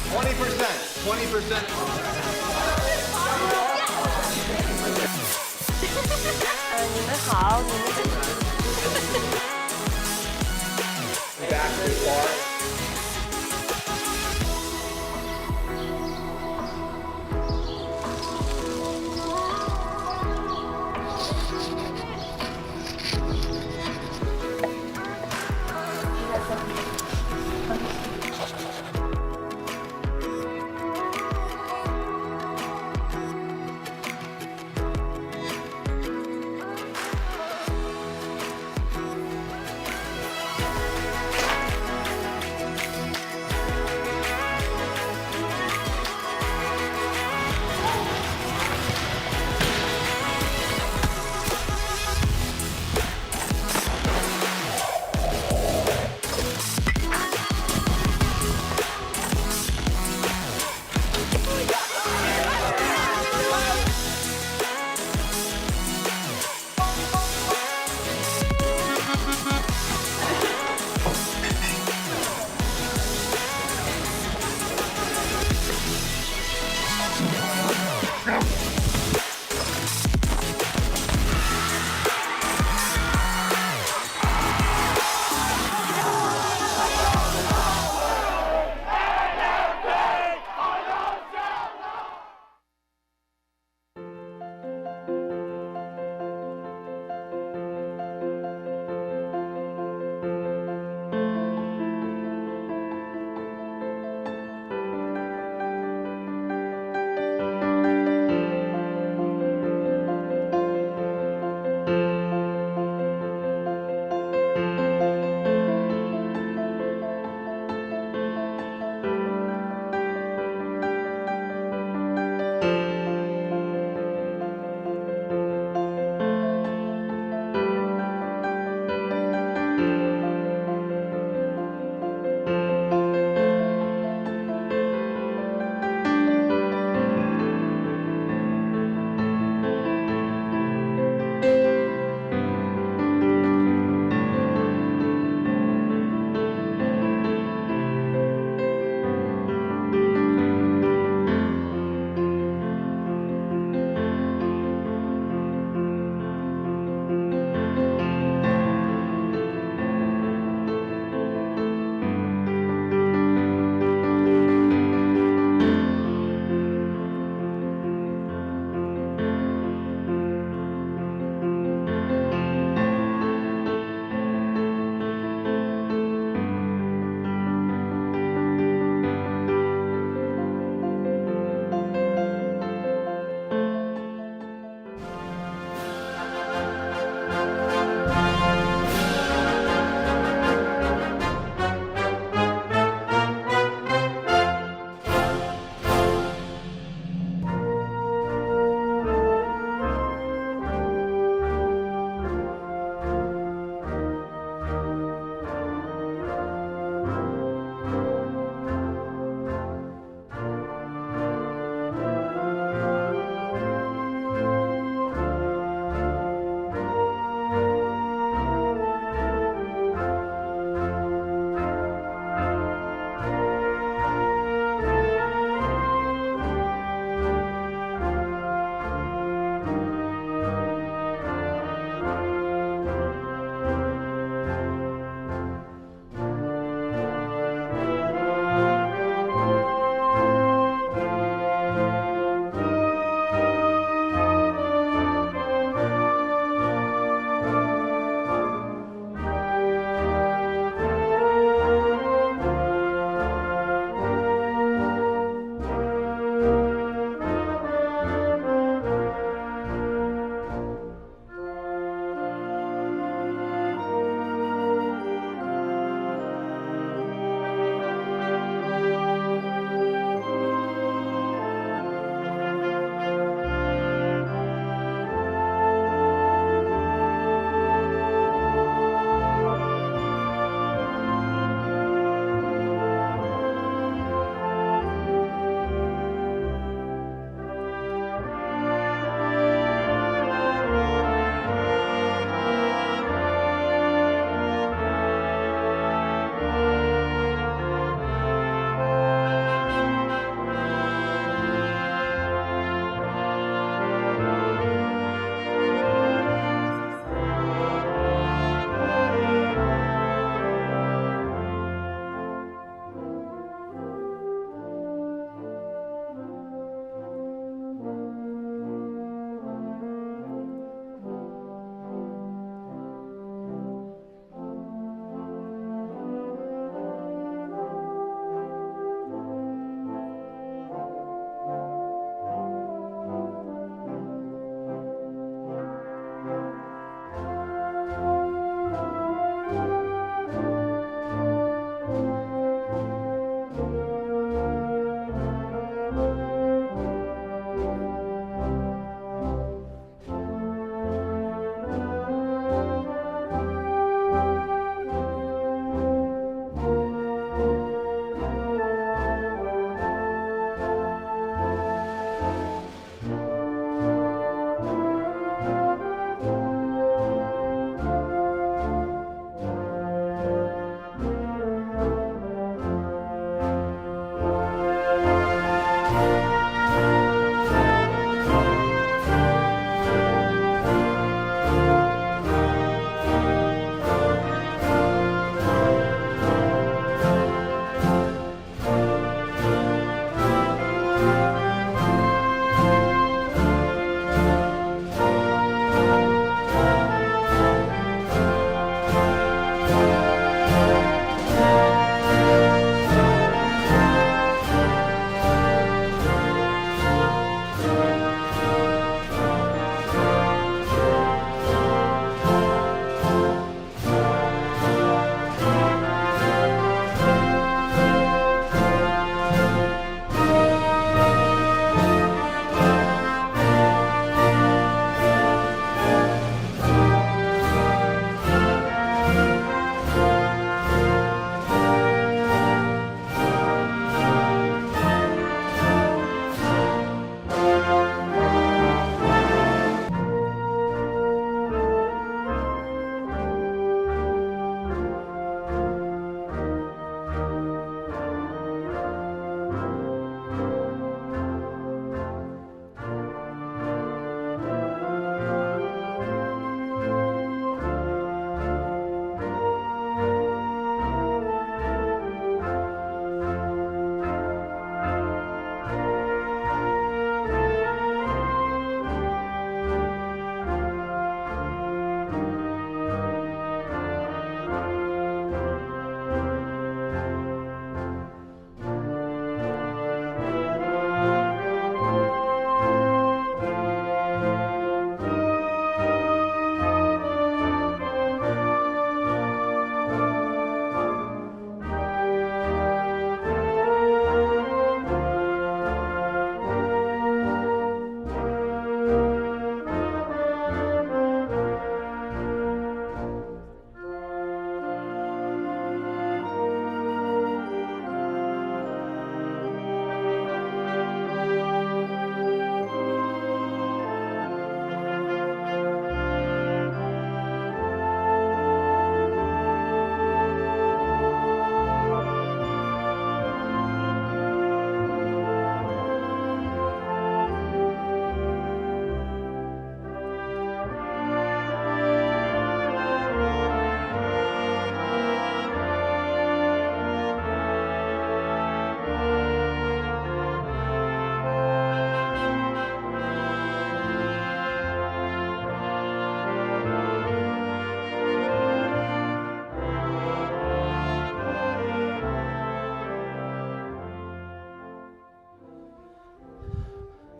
20%. Back too far.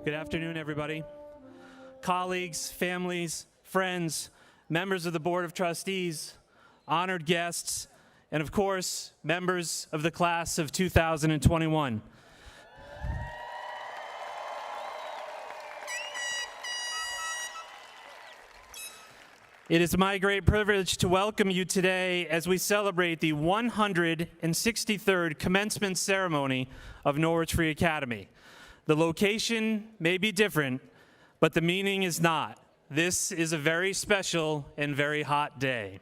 Good afternoon, everybody. Colleagues, families, friends, members of the Board of Trustees, honored guests, and of course, members of the class of 2021. It is my great privilege to welcome you today as we celebrate the 163rd commencement ceremony of Norwich Free Academy. The location may be different, but the meaning is not. This is a very special and very hot day.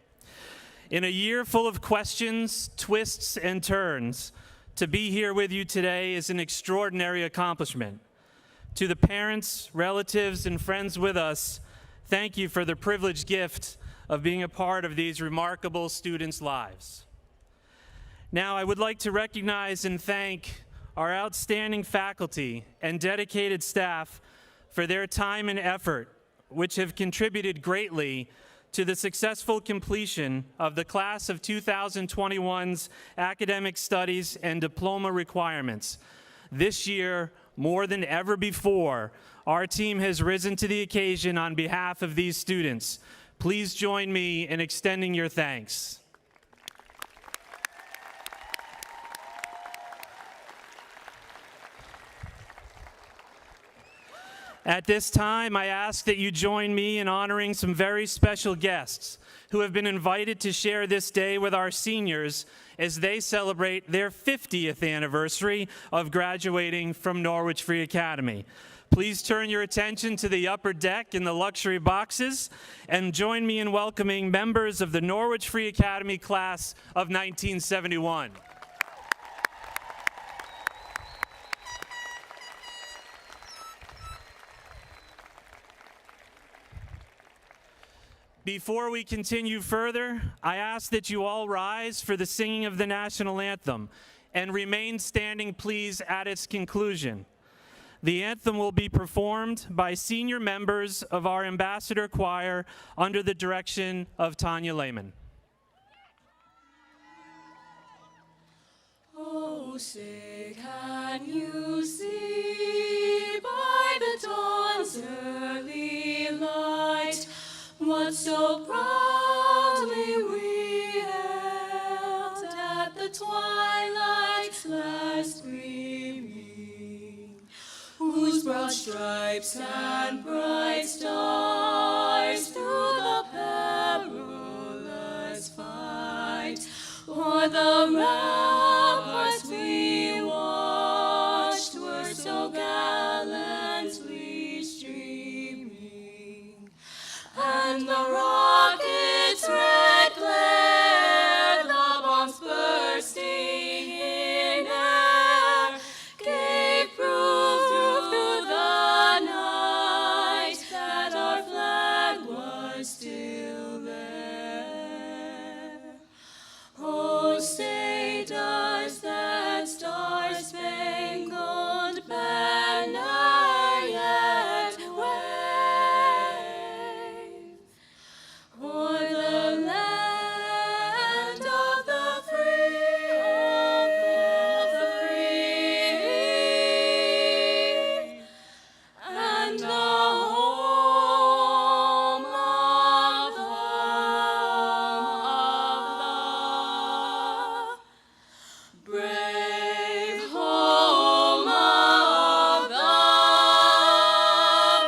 In a year full of questions, twists, and turns, to be here with you today is an extraordinary accomplishment. To the parents, relatives, and friends with us, thank you for the privileged gift of being a part of these remarkable students' lives. Now, I would like to recognize and thank our outstanding faculty and dedicated staff for their time and effort, which have contributed greatly to the successful completion of the class of 2021's academic studies and diploma requirements. This year, more than ever before, our team has risen to the occasion on behalf of these students. Please join me in extending your thanks. At this time, I ask that you join me in honoring some very special guests who have been invited to share this day with our seniors as they celebrate their 50th anniversary of graduating from Norwich Free Academy. Please turn your attention to the upper deck in the luxury boxes and join me in welcoming members of the Norwich Free Academy class of 1971. Before we continue further, I ask that you all rise for the singing of the national anthem and remain standing, please, at its conclusion. The anthem will be performed by senior members of our ambassador choir under the direction of Tanya Lehman. Oh, say, can you see by the dawn's early light what so proudly we hailed at the twilight's last gleaming, whose broad stripes and bright stars through the perilous fight o'er the ramparts we watched were so gallantly streaming, and the rocket's red glare, the bombs bursting in air, gave proof through the night that our flag was still there. Oh, say, does that star-spangled banner yet wave o'er the land of the free, and the home of the brave, home of the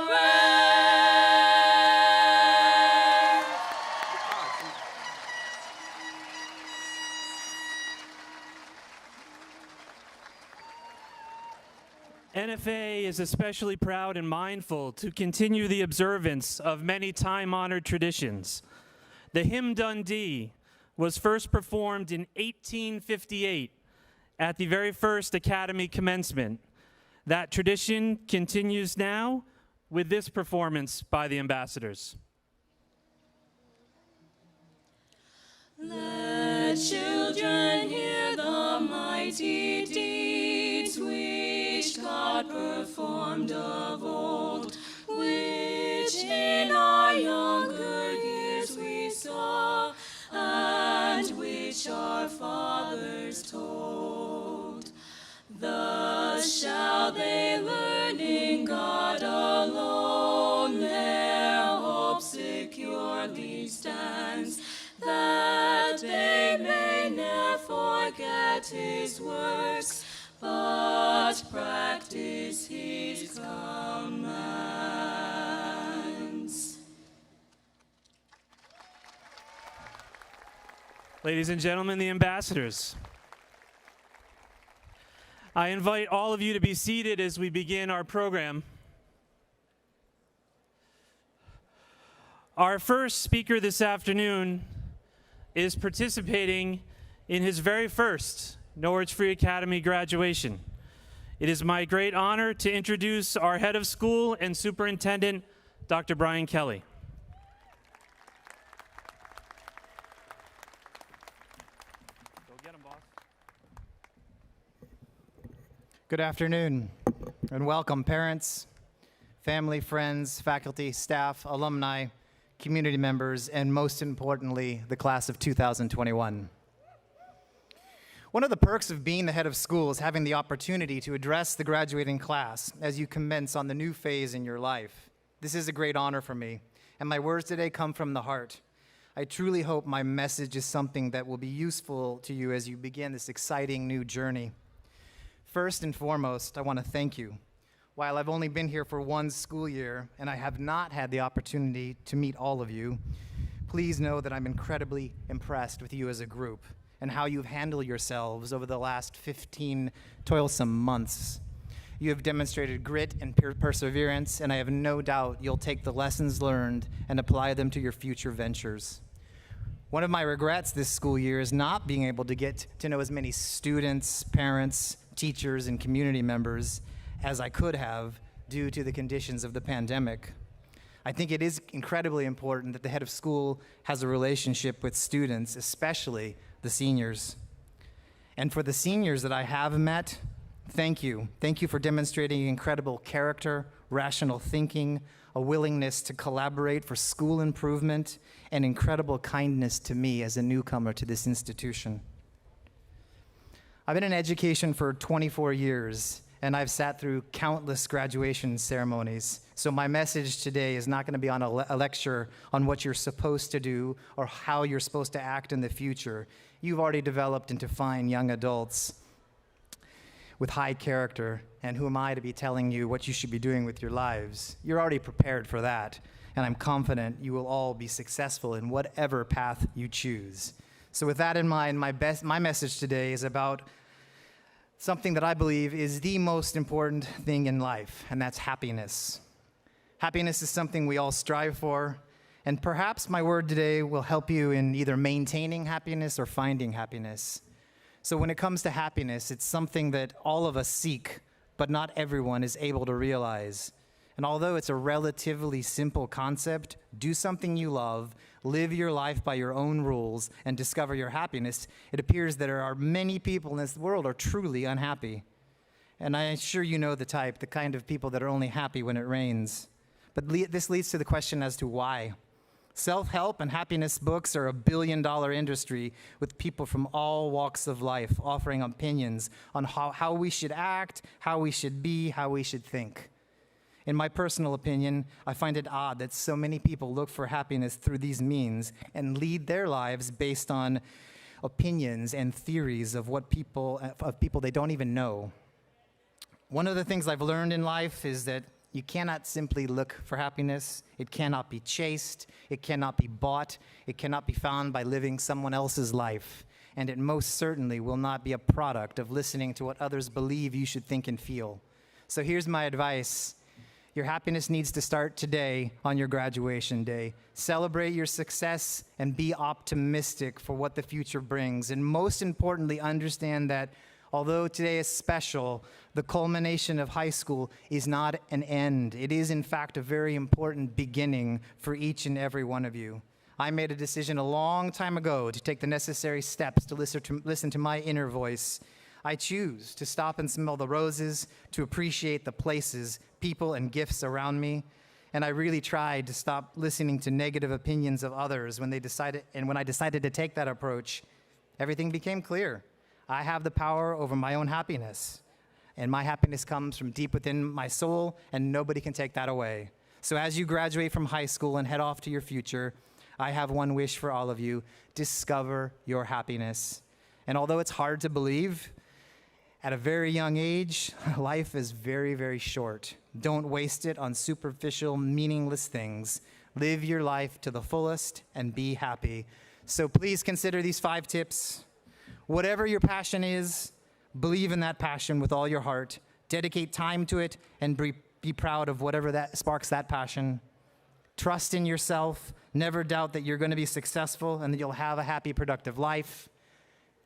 brave. NFA is especially proud and mindful to continue the observance of many time-honored traditions. The Hymn Dundee was first performed in 1858 at the very first Academy commencement. That tradition continues now with this performance by the ambassadors. Let children hear the mighty deeds which God performed of old, which in our younger years we saw, and which our fathers told. Thus shall they learn in God alone their hope securely stands, that they may ne'er forget his works, but practice his commands. Ladies and gentlemen, the ambassadors. I invite all of you to be seated as we begin our program. Our first speaker this afternoon is participating in his very first Norwich Free Academy graduation. It is my great honor to introduce our head of school and superintendent, Dr. Brian Kelly. Go get him, boss. Good afternoon, and welcome parents, family, friends, faculty, staff, alumni, community members, and most importantly, the class of 2021. One of the perks of being the head of school is having the opportunity to address the graduating class as you commence on the new phase in your life. This is a great honor for me, and my words today come from the heart. I truly hope my message is something that will be useful to you as you begin this exciting new journey. First and foremost, I want to thank you. While I've only been here for one school year and I have not had the opportunity to meet all of you, please know that I'm incredibly impressed with you as a group and how you've handled yourselves over the last 15 toilsome months. You have demonstrated grit and perseverance, and I have no doubt you'll take the lessons learned and apply them to your future ventures. One of my regrets this school year is not being able to get to know as many students, parents, teachers, and community members as I could have due to the conditions of the pandemic. I think it is incredibly important that the head of school has a relationship with students, especially the seniors. And for the seniors that I have met, thank you. Thank you for demonstrating incredible character, rational thinking, a willingness to collaborate for school improvement, and incredible kindness to me as a newcomer to this institution. I've been in education for 24 years, and I've sat through countless graduation ceremonies. So my message today is not going to be on a lecture on what you're supposed to do or how you're supposed to act in the future. You've already developed into fine young adults with high character, and who am I to be telling you what you should be doing with your lives? You're already prepared for that, and I'm confident you will all be successful in whatever path you choose. So with that in mind, my message today is about something that I believe is the most important thing in life, and that's happiness. Happiness is something we all strive for, and perhaps my word today will help you in either maintaining happiness or finding happiness. So when it comes to happiness, it's something that all of us seek, but not everyone is able to realize. And although it's a relatively simple concept, do something you love, live your life by your own rules, and discover your happiness, it appears that there are many people in this world are truly unhappy. And I'm sure you know the type, the kind of people that are only happy when it rains. But this leads to the question as to why. Self-help and happiness books are a billion-dollar industry with people from all walks of life offering opinions on how we should act, how we should be, how we should think. In my personal opinion, I find it odd that so many people look for happiness through these means and lead their lives based on opinions and theories of people they don't even know. One of the things I've learned in life is that you cannot simply look for happiness. It cannot be chased. It cannot be bought. It cannot be found by living someone else's life. And it most certainly will not be a product of listening to what others believe you should think and feel. So here's my advice. Your happiness needs to start today on your graduation day. Celebrate your success and be optimistic for what the future brings. And most importantly, understand that although today is special, the culmination of high school is not an end. It is, in fact, a very important beginning for each and every one of you. I made a decision a long time ago to take the necessary steps to listen to my inner voice. I choose to stop and smell the roses, to appreciate the places, people, and gifts around me. And I really tried to stop listening to negative opinions of others when I decided to take that approach, everything became clear. I have the power over my own happiness. and my happiness comes from deep within my soul, and nobody can take that away. So as you graduate from high school and head off to your future, I have one wish for all of you: discover your happiness. And although it's hard to believe, at a very young age, life is very, very short. Don't waste it on superficial, meaningless things. Live your life to the fullest and be happy. So please consider these 5 tips. Whatever your passion is, believe in that passion with all your heart. Dedicate time to it and be proud of whatever that sparks that passion. Trust in yourself. Never doubt that you're going to be successful and that you'll have a happy, productive life.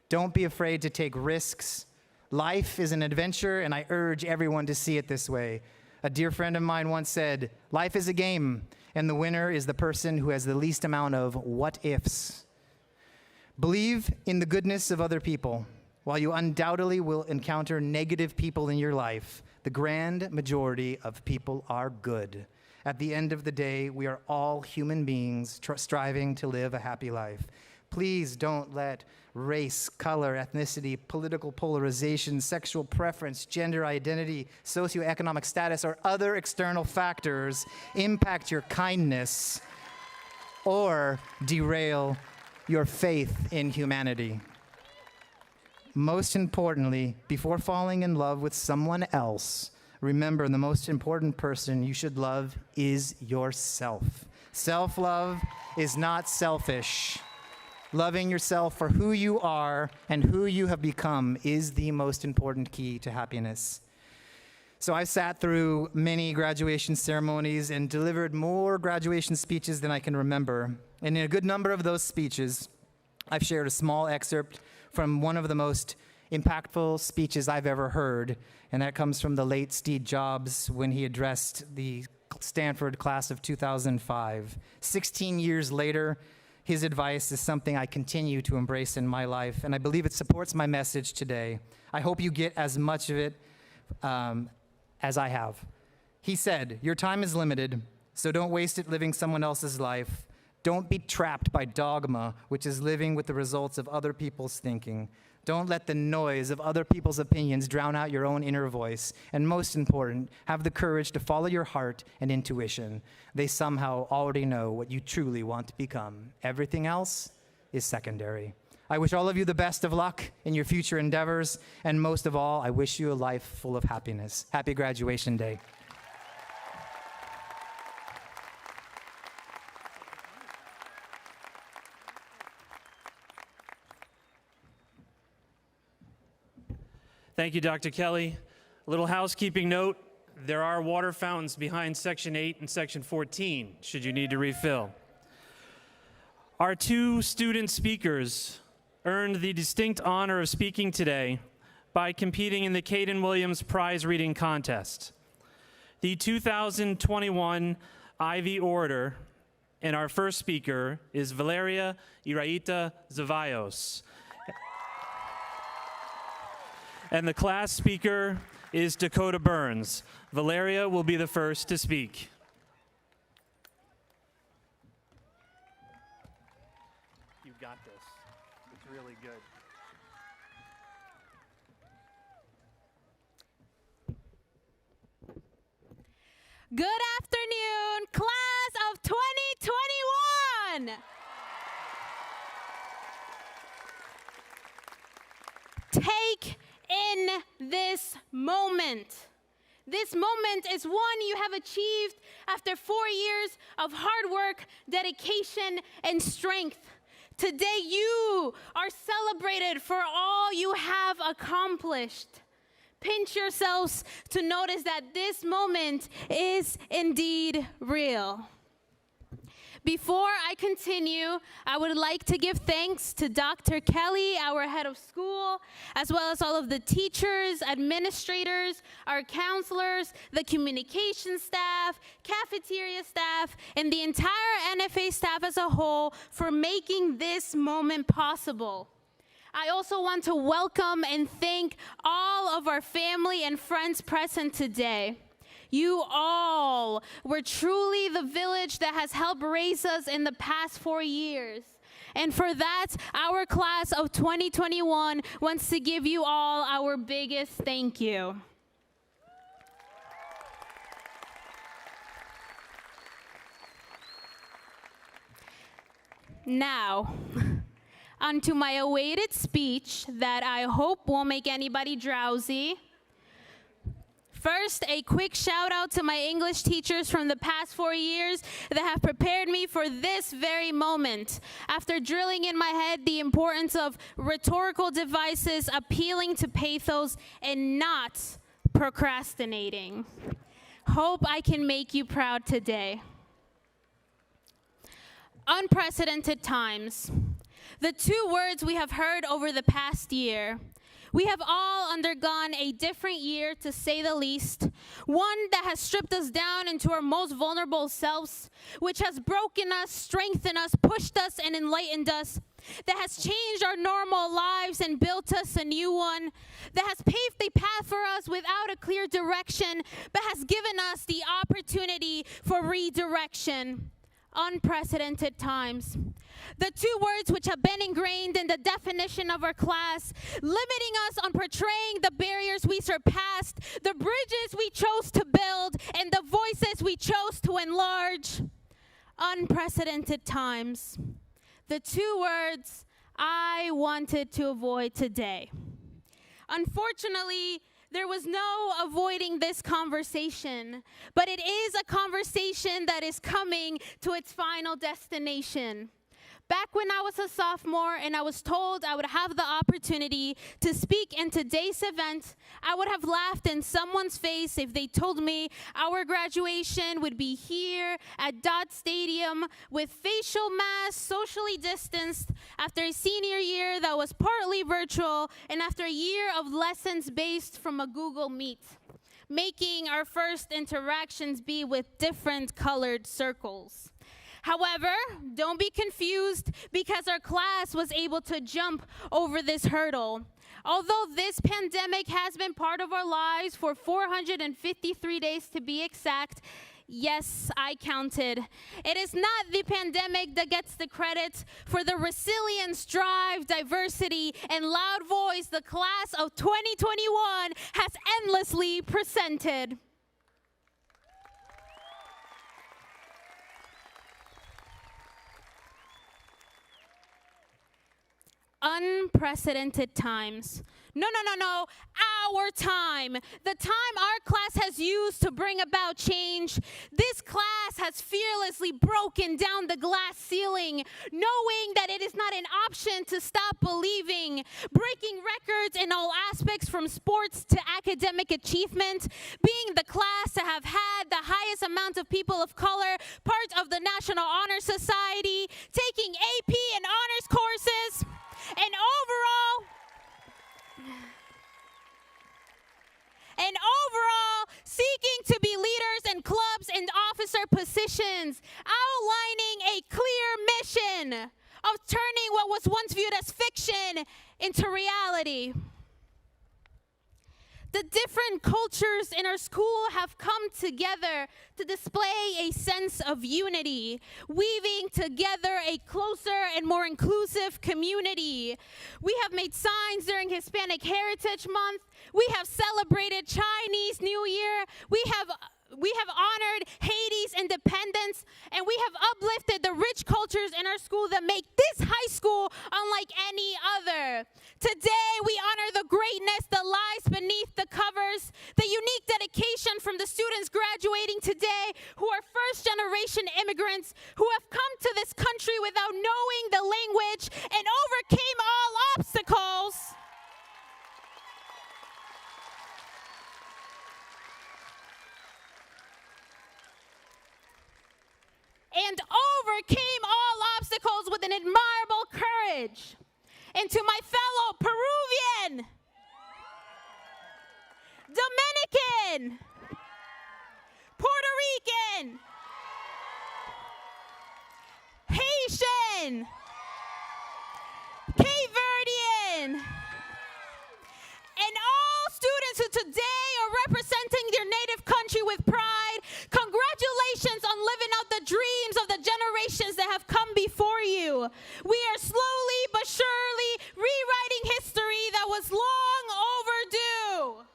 Don't be afraid to take risks. Life is an adventure, and I urge everyone to see it this way. A dear friend of mine once said, "Life is a game, and the winner is the person who has the least amount of what-ifs." Believe in the goodness of other people. While you undoubtedly will encounter negative people in your life, the grand majority of people are good. At the end of the day, we are all human beings striving to live a happy life. Please don't let race, color, ethnicity, political polarization, sexual preference, gender identity, socioeconomic status, or other external factors impact your kindness or derail your faith in humanity. Most importantly, before falling in love with someone else, remember the most important person you should love is yourself. Self-love is not selfish. Loving yourself for who you are and who you have become is the most important key to happiness. So I sat through many graduation ceremonies and delivered more graduation speeches than I can remember. And in a good number of those speeches, I've shared a small excerpt from one of the most impactful speeches I've ever heard, and that comes from the late Steve Jobs when he addressed the Stanford class of 2005. 16 years later, his advice is something I continue to embrace in my life, and I believe it supports my message today. I hope you get as much of it as I have. He said, "Your time is limited, so don't waste it living someone else's life. Don't be trapped by dogma, which is living with the results of other people's thinking. Don't let the noise of other people's opinions drown out your own inner voice. And most important, have the courage to follow your heart and intuition. They somehow already know what you truly want to become. Everything else is secondary." I wish all of you the best of luck in your future endeavors, and most of all, I wish you a life full of happiness. Happy graduation day. Thank you, Dr. Kelly. A little housekeeping note, there are water fountains behind Section 8 and Section 14, should you need to refill. Our 2 student speakers earned the distinct honor of speaking today by competing in the Caden Williams Prize Reading Contest. The 2021 Ivy Orator and our first speaker is Valeria Iraita Zavaios. And the class speaker is Dakota Burns. Valeria will be the first to speak. You got this. It's really good. Good afternoon, class of 2021. Take in this moment. This moment is one you have achieved after 4 years of hard work, dedication, and strength. Today you are celebrated for all you have accomplished. Pinch yourselves to notice that this moment is indeed real. Before I continue, I would like to give thanks to Dr. Kelly, our head of school, as well as all of the teachers, administrators, our counselors, the communication staff, cafeteria staff, and the entire NFA staff as a whole for making this moment possible. I also want to welcome and thank all of our family and friends present today. You all were truly the village that has helped raise us in the past 4 years. And for that, our class of 2021 wants to give you all our biggest thank you. Now, onto my awaited speech that I hope won't make anybody drowsy. First, a quick shout out to my English teachers from the past 4 years that have prepared me for this very moment. After drilling in my head the importance of rhetorical devices, appealing to pathos, and not procrastinating. Hope I can make you proud today. Unprecedented times. The two words we have heard over the past year. We have all undergone a different year, to say the least, one that has stripped us down into our most vulnerable selves, which has broken us, strengthened us, pushed us, and enlightened us, that has changed our normal lives and built us a new one, that has paved a path for us without a clear direction, but has given us the opportunity for redirection. Unprecedented times. The two words which have been ingrained in the definition of our class, limiting us on portraying the barriers we surpassed, the bridges we chose to build, and the voices we chose to enlarge. Unprecedented times. The two words I wanted to avoid today. Unfortunately, there was no avoiding this conversation, but it is a conversation that is coming to its final destination. Back when I was a sophomore and I was told I would have the opportunity to speak in today's event, I would have laughed in someone's face if they told me our graduation would be here at Dot Stadium with facial masks, socially distanced, after a senior year that was partly virtual, and after a year of lessons based from a Google Meet, making our first interactions be with different colored circles. However, don't be confused, because our class was able to jump over this hurdle. Although this pandemic has been part of our lives for 453 days to be exact, yes, I counted. It is not the pandemic that gets the credit for the resilience, drive, diversity, and loud voice the class of 2021 has endlessly presented. Unprecedented times. No, our time. The time our class has used to bring about change. This class has fearlessly broken down the glass ceiling, knowing that it is not an option to stop believing, breaking records in all aspects from sports to academic achievement, being the class to have had the highest amount of people of color, part of the National Honor Society, taking AP and honors courses, and overall, seeking to be leaders in clubs and officer positions, outlining a clear mission of turning what was once viewed as fiction into reality. The different cultures in our school have come together to display a sense of unity, weaving together a closer and more inclusive community. We have made signs during Hispanic Heritage Month. We have celebrated Chinese New Year. We have honored Haiti's independence, and we have uplifted the rich cultures in our school that make this high school unlike any other. Today, we honor the greatness that lies beneath the covers, the unique dedication from the students graduating today who are first-generation immigrants who have come to this country without knowing the language and overcame all obstacles. And overcame all obstacles with an admirable courage. And to my fellow Peruvian, Dominican, Puerto Rican, Haitian, Cape Verdean, and all students who today are representing their native country with pride, congratulations on living out the dreams of the generations that have come before you. We are slowly but surely rewriting history that was long overdue.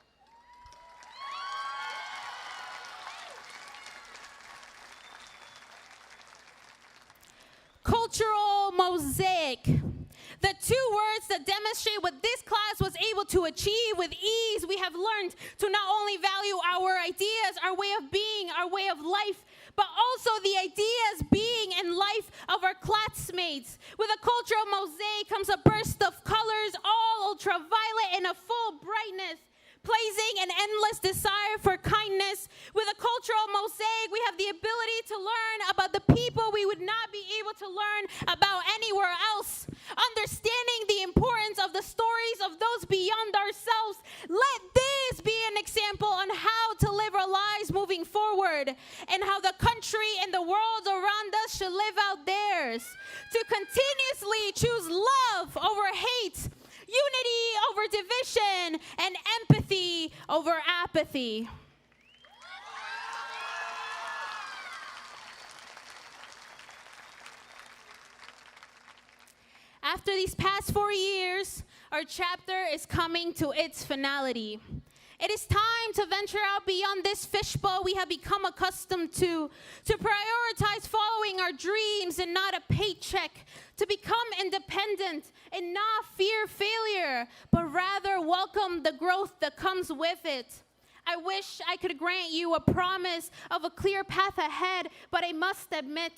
Cultural mosaic. The two words that demonstrate what this class was able to achieve with ease. We have learned to not only value our ideas, our way of being, our way of life, but also the ideas, being, and life of our classmates. With a cultural mosaic comes a burst of colors, all ultraviolet and a full brightness, placing an endless desire for kindness. With a cultural mosaic, we have the ability to learn about the people we would not be able to learn about anywhere else. Understanding the importance of the stories of those beyond ourselves. Let this be an example on how to live our lives moving forward, and how the country and the world around us should live out theirs. To continuously choose love over hate, unity over division, and empathy over apathy. After these past 4 years, our chapter is coming to its finality. It is time to venture out beyond this fishbowl we have become accustomed to prioritize following our dreams and not a paycheck, to become independent and not fear failure, but rather welcome the growth that comes with it. I wish I could grant you a promise of a clear path ahead, but I must admit,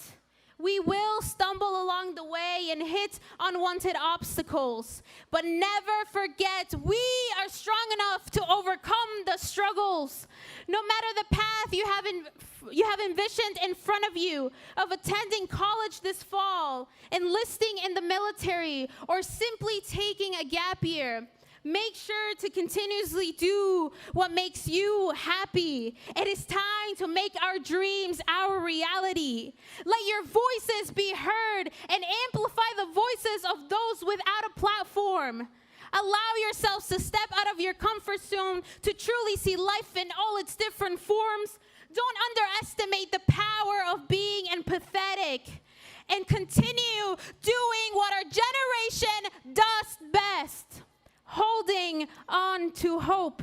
we will stumble along the way and hit unwanted obstacles. But never forget, we are strong enough to overcome the struggles. No matter the path you have envisioned in front of you, of attending college this fall, enlisting in the military, or simply taking a gap year, make sure to continuously do what makes you happy. It is time to make our dreams our reality. Let your voices be heard and amplify the voices of those without a platform. Allow yourselves to step out of your comfort zone to truly see life in all its different forms. Don't underestimate the power of being empathetic, and continue doing what our generation does best. Holding on to hope.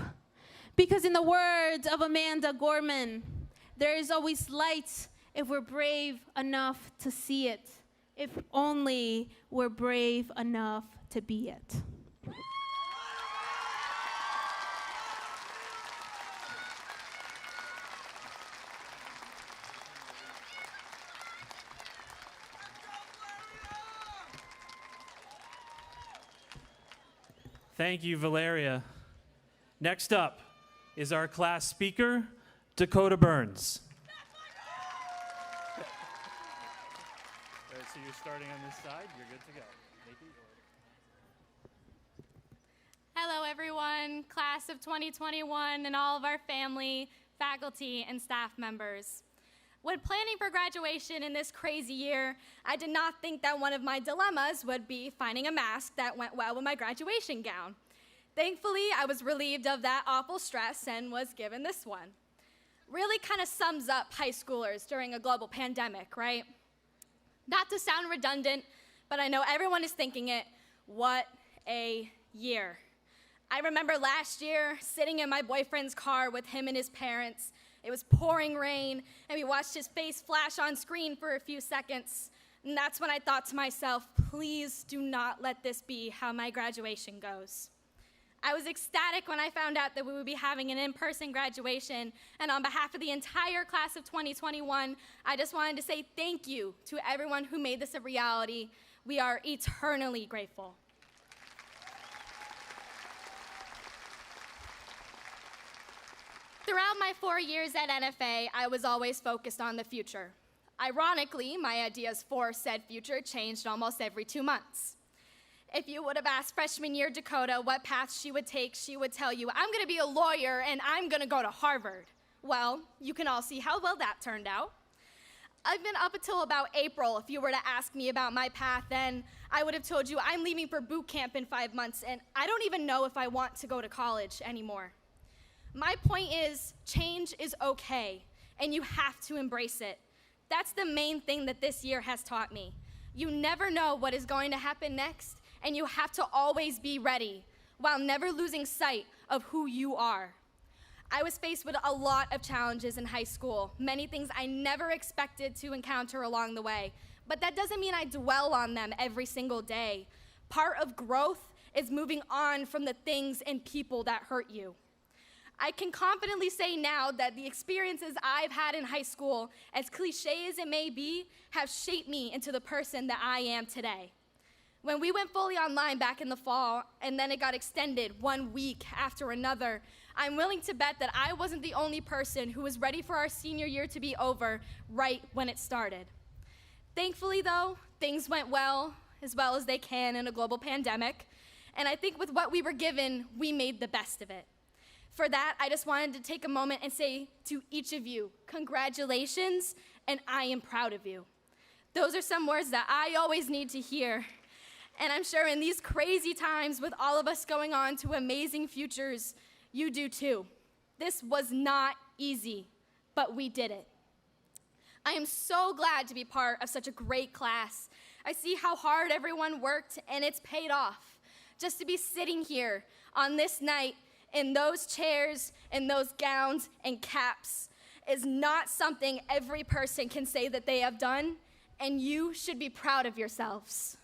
Because in the words of Amanda Gorman, there is always light if we're brave enough to see it. If only we're brave enough to be it. Thank you, Valeria. Next up is our class speaker, Dakota Burns. All right, so you're starting on this side. You're good to go. Make it yours. Hello, everyone, class of 2021, and all of our family, faculty, and staff members. When planning for graduation in this crazy year, I did not think that one of my dilemmas would be finding a mask that went well with my graduation gown. Thankfully, I was relieved of that awful stress and was given this one. Really kind of sums up high schoolers during a global pandemic, right? Not to sound redundant, but I know everyone is thinking it. What a year. I remember last year sitting in my boyfriend's car with him and his parents. It was pouring rain, and we watched his face flash on screen for a few seconds. And that's when I thought to myself, please do not let this be how my graduation goes. I was ecstatic when I found out that we would be having an in-person graduation, and on behalf of the entire class of 2021, I just wanted to say thank you to everyone who made this a reality. We are eternally grateful. Throughout my 4 years at NFA, I was always focused on the future. Ironically, my ideas for said future changed almost every 2 months. If you would have asked freshman year Dakota what path she would take, she would tell you, I'm gonna be a lawyer and I'm gonna go to Harvard. Well, you can all see how well that turned out. I've been up until about April. If you were to ask me about my path then, I would have told you I'm leaving for boot camp in 5 months and I don't even know if I want to go to college anymore. My point is, change is okay, and you have to embrace it. That's the main thing that this year has taught me. You never know what is going to happen next, and you have to always be ready, while never losing sight of who you are. I was faced with a lot of challenges in high school, many things I never expected to encounter along the way, But that doesn't mean I dwell on them every single day. Part of growth is moving on from the things and people that hurt you. I can confidently say now that the experiences I've had in high school, as cliche as it may be, have shaped me into the person that I am today. When we went fully online back in the fall, and then it got extended 1 week after another, I'm willing to bet that I wasn't the only person who was ready for our senior year to be over right when it started. Thankfully, though, things went well as they can in a global pandemic, and I think with what we were given, we made the best of it. For that, I just wanted to take a moment and say to each of you, congratulations, and I am proud of you. Those are some words that I always need to hear. And I'm sure in these crazy times with all of us going on to amazing futures, you do too. This was not easy, but we did it. I am so glad to be part of such a great class. I see how hard everyone worked, and it's paid off. Just to be sitting here on this night in those chairs, in those gowns and caps is not something every person can say that they have done, and you should be proud of yourselves.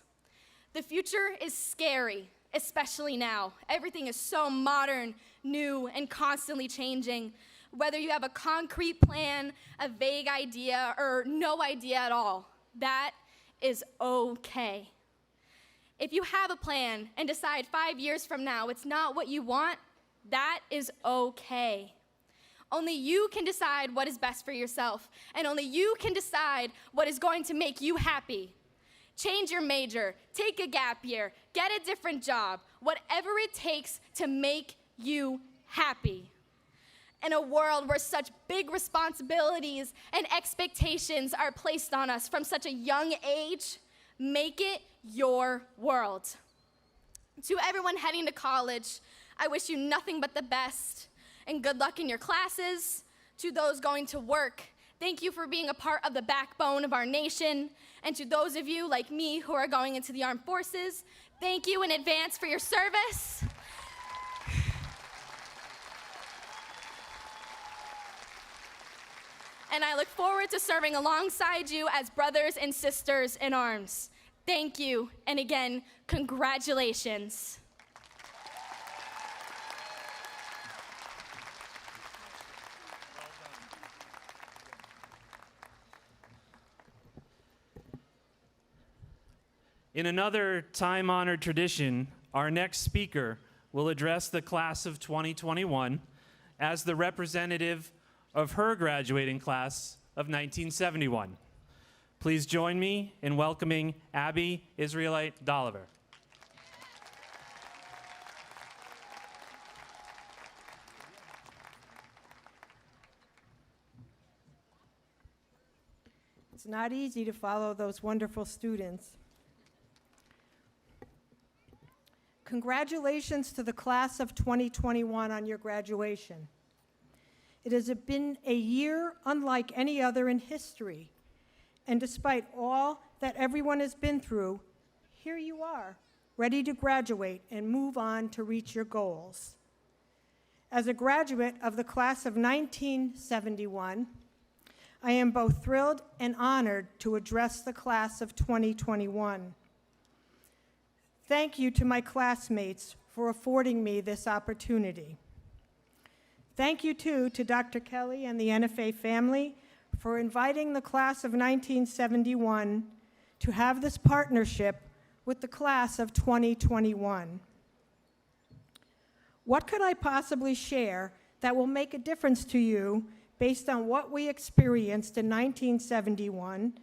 The future is scary, especially now. Everything is so modern, new, and constantly changing. Whether you have a concrete plan, a vague idea, or no idea at all, that is okay. If you have a plan and decide 5 years from now it's not what you want, that is okay. Only you can decide what is best for yourself, and only you can decide what is going to make you happy. Change your major, take a gap year, get a different job, whatever it takes to make you happy. In a world where such big responsibilities and expectations are placed on us from such a young age, make it your world. To everyone heading to college, I wish you nothing but the best and good luck in your classes. To those going to work, thank you for being a part of the backbone of our nation. And to those of you like me who are going into the armed forces, thank you in advance for your service. And I look forward to serving alongside you as brothers and sisters in arms. Thank you, and again, congratulations. In another time-honored tradition, our next speaker will address the class of 2021 as the representative of her graduating class of 1971. Please join me in welcoming Abby Israelite Dolliver. It's not easy to follow those wonderful students. Congratulations to the class of 2021 on your graduation. It has been a year unlike any other in history, and despite all that everyone has been through, here you are, ready to graduate and move on to reach your goals. As a graduate of the class of 1971, I am both thrilled and honored to address the class of 2021. Thank you to my classmates for affording me this opportunity. Thank you, too, to Dr. Kelly and the NFA family for inviting the class of 1971 to have this partnership with the class of 2021. What could I possibly share that will make a difference to you based on what we experienced in 1971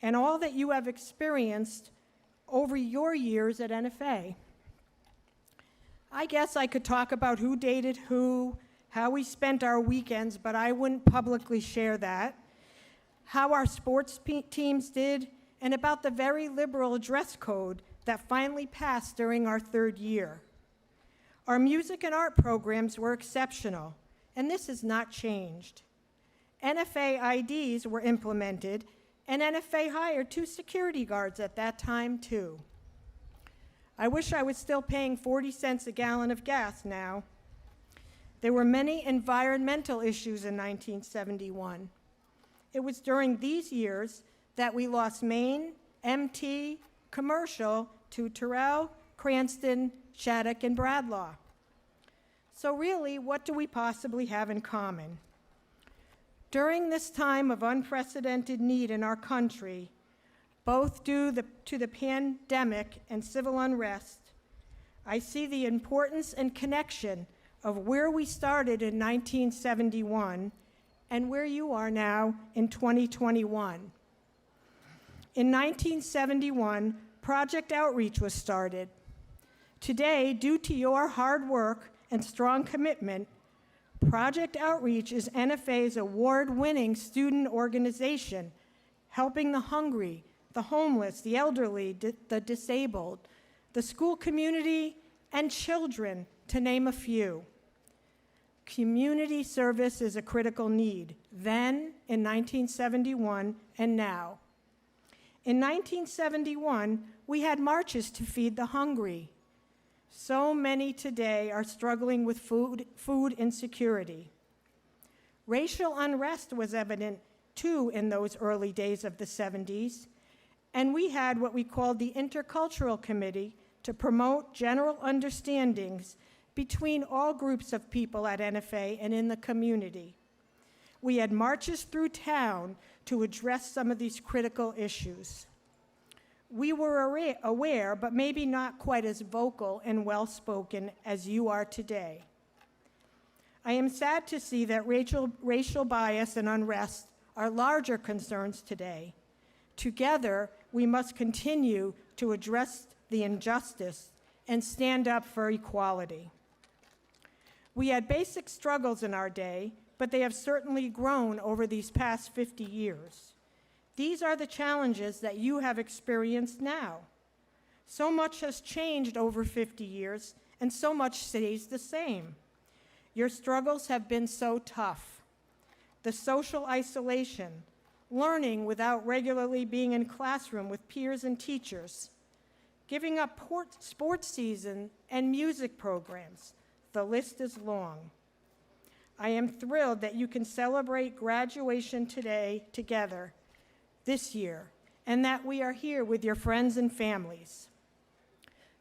and all that you have experienced over your years at NFA? I guess I could talk about who dated who, how we spent our weekends, but I wouldn't publicly share that, how our sports teams did, and about the very liberal dress code that finally passed during our third year. Our music and art programs were exceptional, and this has not changed. NFA IDs were implemented, and NFA hired 2 security guards at that time, too. I wish I was still paying 40 cents a gallon of gas now. There were many environmental issues in 1971. It was during these years that we lost Maine MT, Commercial to Terrell, Cranston, Shattuck, and Bradlaugh. So really, what do we possibly have in common? During this time of unprecedented need in our country, both due to the pandemic and civil unrest, I see the importance and connection of where we started in 1971 and where you are now in 2021. In 1971, Project Outreach was started. Today, due to your hard work and strong commitment, Project Outreach is NFA's award-winning student organization, helping the hungry, the homeless, the elderly, the disabled, the school community, and children, to name a few. Community service is a critical need, then, in 1971, and now. In 1971, we had marches to feed the hungry. So many today are struggling with food insecurity. Racial unrest was evident, too, in those early days of the 70s, and we had what we called the Intercultural Committee to promote general understandings between all groups of people at NFA and in the community. We had marches through town to address some of these critical issues. We were aware, but maybe not quite as vocal and well-spoken as you are today. I am sad to see that racial bias and unrest are larger concerns today. Together, we must continue to address the injustice and stand up for equality. We had basic struggles in our day, but they have certainly grown over these past 50 years. These are the challenges that you have experienced now. So much has changed over 50 years, and so much stays the same. Your struggles have been so tough. The social isolation, learning without regularly being in classroom with peers and teachers, giving up sports season and music programs. The list is long. I am thrilled that you can celebrate graduation today together this year, and that we are here with your friends and families.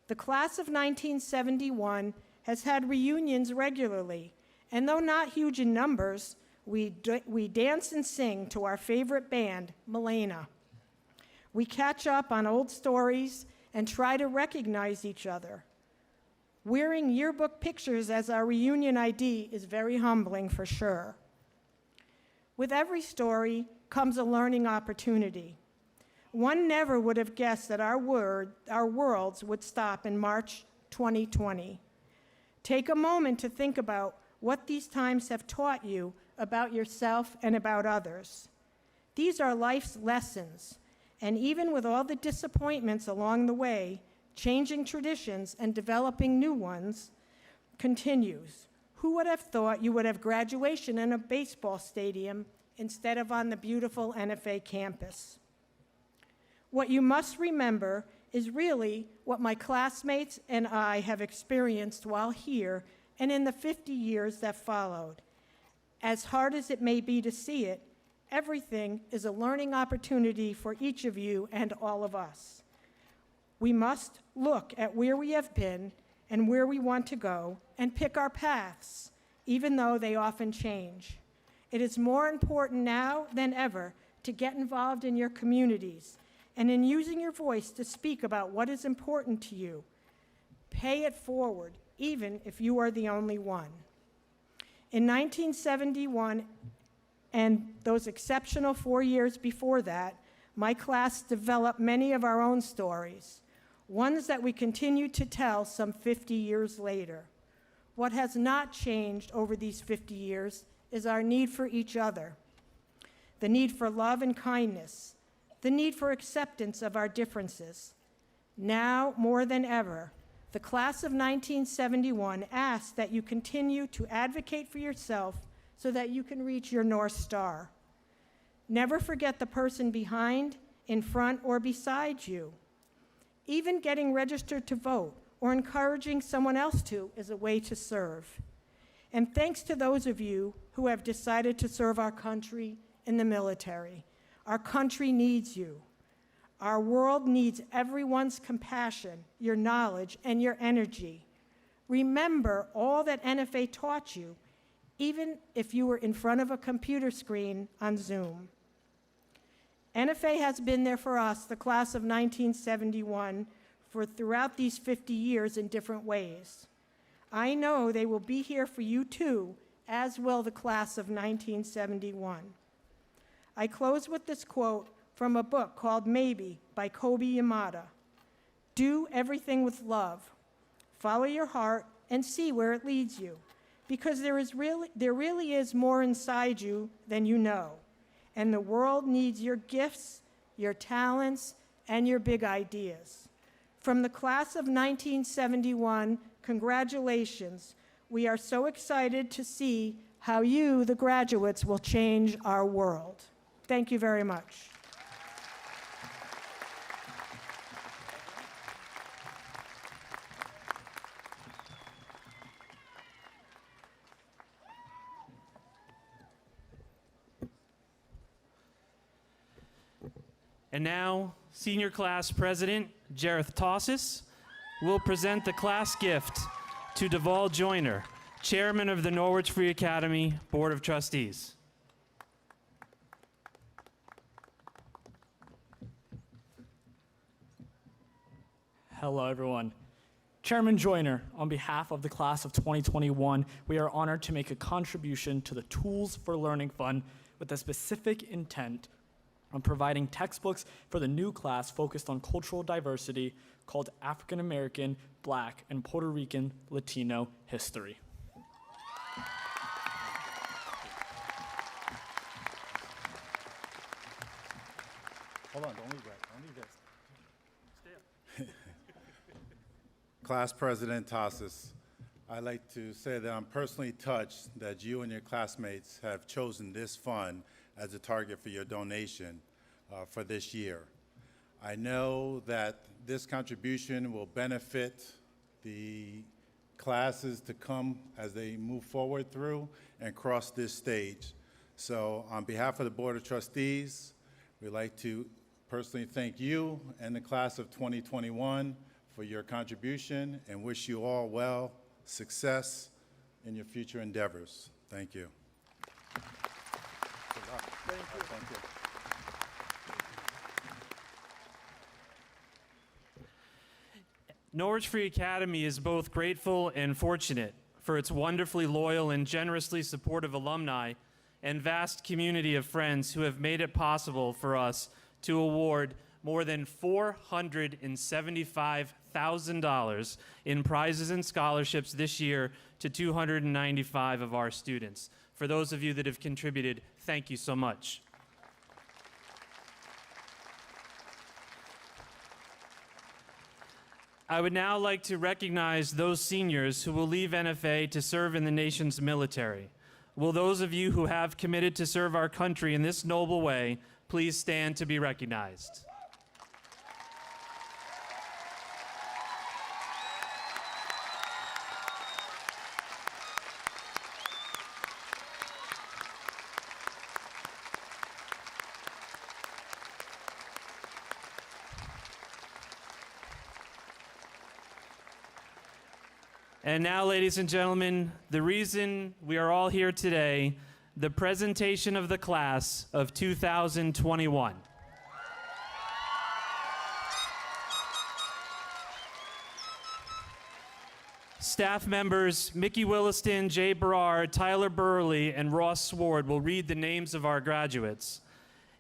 The class of 1971 has had reunions regularly, and though not huge in numbers, we dance and sing to our favorite band, Milena. We catch up on old stories and try to recognize each other. Wearing yearbook pictures as our reunion ID is very humbling for sure. With every story comes a learning opportunity. One never would have guessed that our worlds would stop in March 2020. Take a moment to think about what these times have taught you about yourself and about others. These are life's lessons, and even with all the disappointments along the way, changing traditions and developing new ones continues. Who would have thought you would have graduation in a baseball stadium instead of on the beautiful NFA campus? What you must remember is really what my classmates and I have experienced while here and in the 50 years that followed. As hard as it may be to see it, everything is a learning opportunity for each of you and all of us. We must look at where we have been and where we want to go and pick our paths, even though they often change. It is more important now than ever to get involved in your communities and in using your voice to speak about what is important to you. Pay it forward, even if you are the only one. In 1971 and those exceptional 4 years before that, my class developed many of our own stories, ones that we continue to tell some 50 years later. What has not changed over these 50 years is our need for each other, the need for love and kindness, the need for acceptance of our differences. Now, more than ever, the class of 1971 asks that you continue to advocate for yourself so that you can reach your North Star. Never forget the person behind, in front, or beside you. Even getting registered to vote or encouraging someone else to is a way to serve. And thanks to those of you who have decided to serve our country in the military. Our country needs you. Our world needs everyone's compassion, your knowledge, and your energy. Remember all that NFA taught you, even if you were in front of a computer screen on Zoom. NFA has been there for us, the class of 1971, for throughout these 50 years in different ways. I know they will be here for you too, as will the class of 1971. I close with this quote from a book called Maybe by Kobe Yamada. Do everything with love. Follow your heart and see where it leads you, because there really is more inside you than you know, and the world needs your gifts, your talents, and your big ideas. From the class of 1971, congratulations. We are so excited to see how you, the graduates, will change our world. Thank you very much. And now, Senior Class President Jareth Tossis will present the class gift to Deval Joyner, Chairman of the Norwich Free Academy Board of Trustees. Hello, everyone. Chairman Joyner, on behalf of the class of 2021, we are honored to make a contribution to the Tools for Learning Fund with a specific intent on providing textbooks for the new class focused on cultural diversity called African American, Black, and Puerto Rican Latino History. Hold on, don't leave that. Don't leave that. Class President Tossis, I'd like to say that I'm personally touched that you and your classmates have chosen this fund as a target for your donation for this year. I know that this contribution will benefit the classes to come as they move forward through and cross this stage. So on behalf of the Board of Trustees, we'd like to personally thank you and the class of 2021 for your contribution and wish you all well, success in your future endeavors. Thank you. Good luck. Thank you. Thank you. Norwich Free Academy is both grateful and fortunate for its wonderfully loyal and generously supportive alumni and vast community of friends who have made it possible for us to award more than $475,000 in prizes and scholarships this year to 295 of our students. For those of you that have contributed, thank you so much. I would now like to recognize those seniors who will leave NFA to serve in the nation's military. Will those of you who have committed to serve our country in this noble way please stand to be recognized? And now, ladies and gentlemen, the reason we are all here today, the presentation of the class of 2021. Staff members Mickey Williston, Jay Berard, Tyler Burley, and Ross Sword will read the names of our graduates.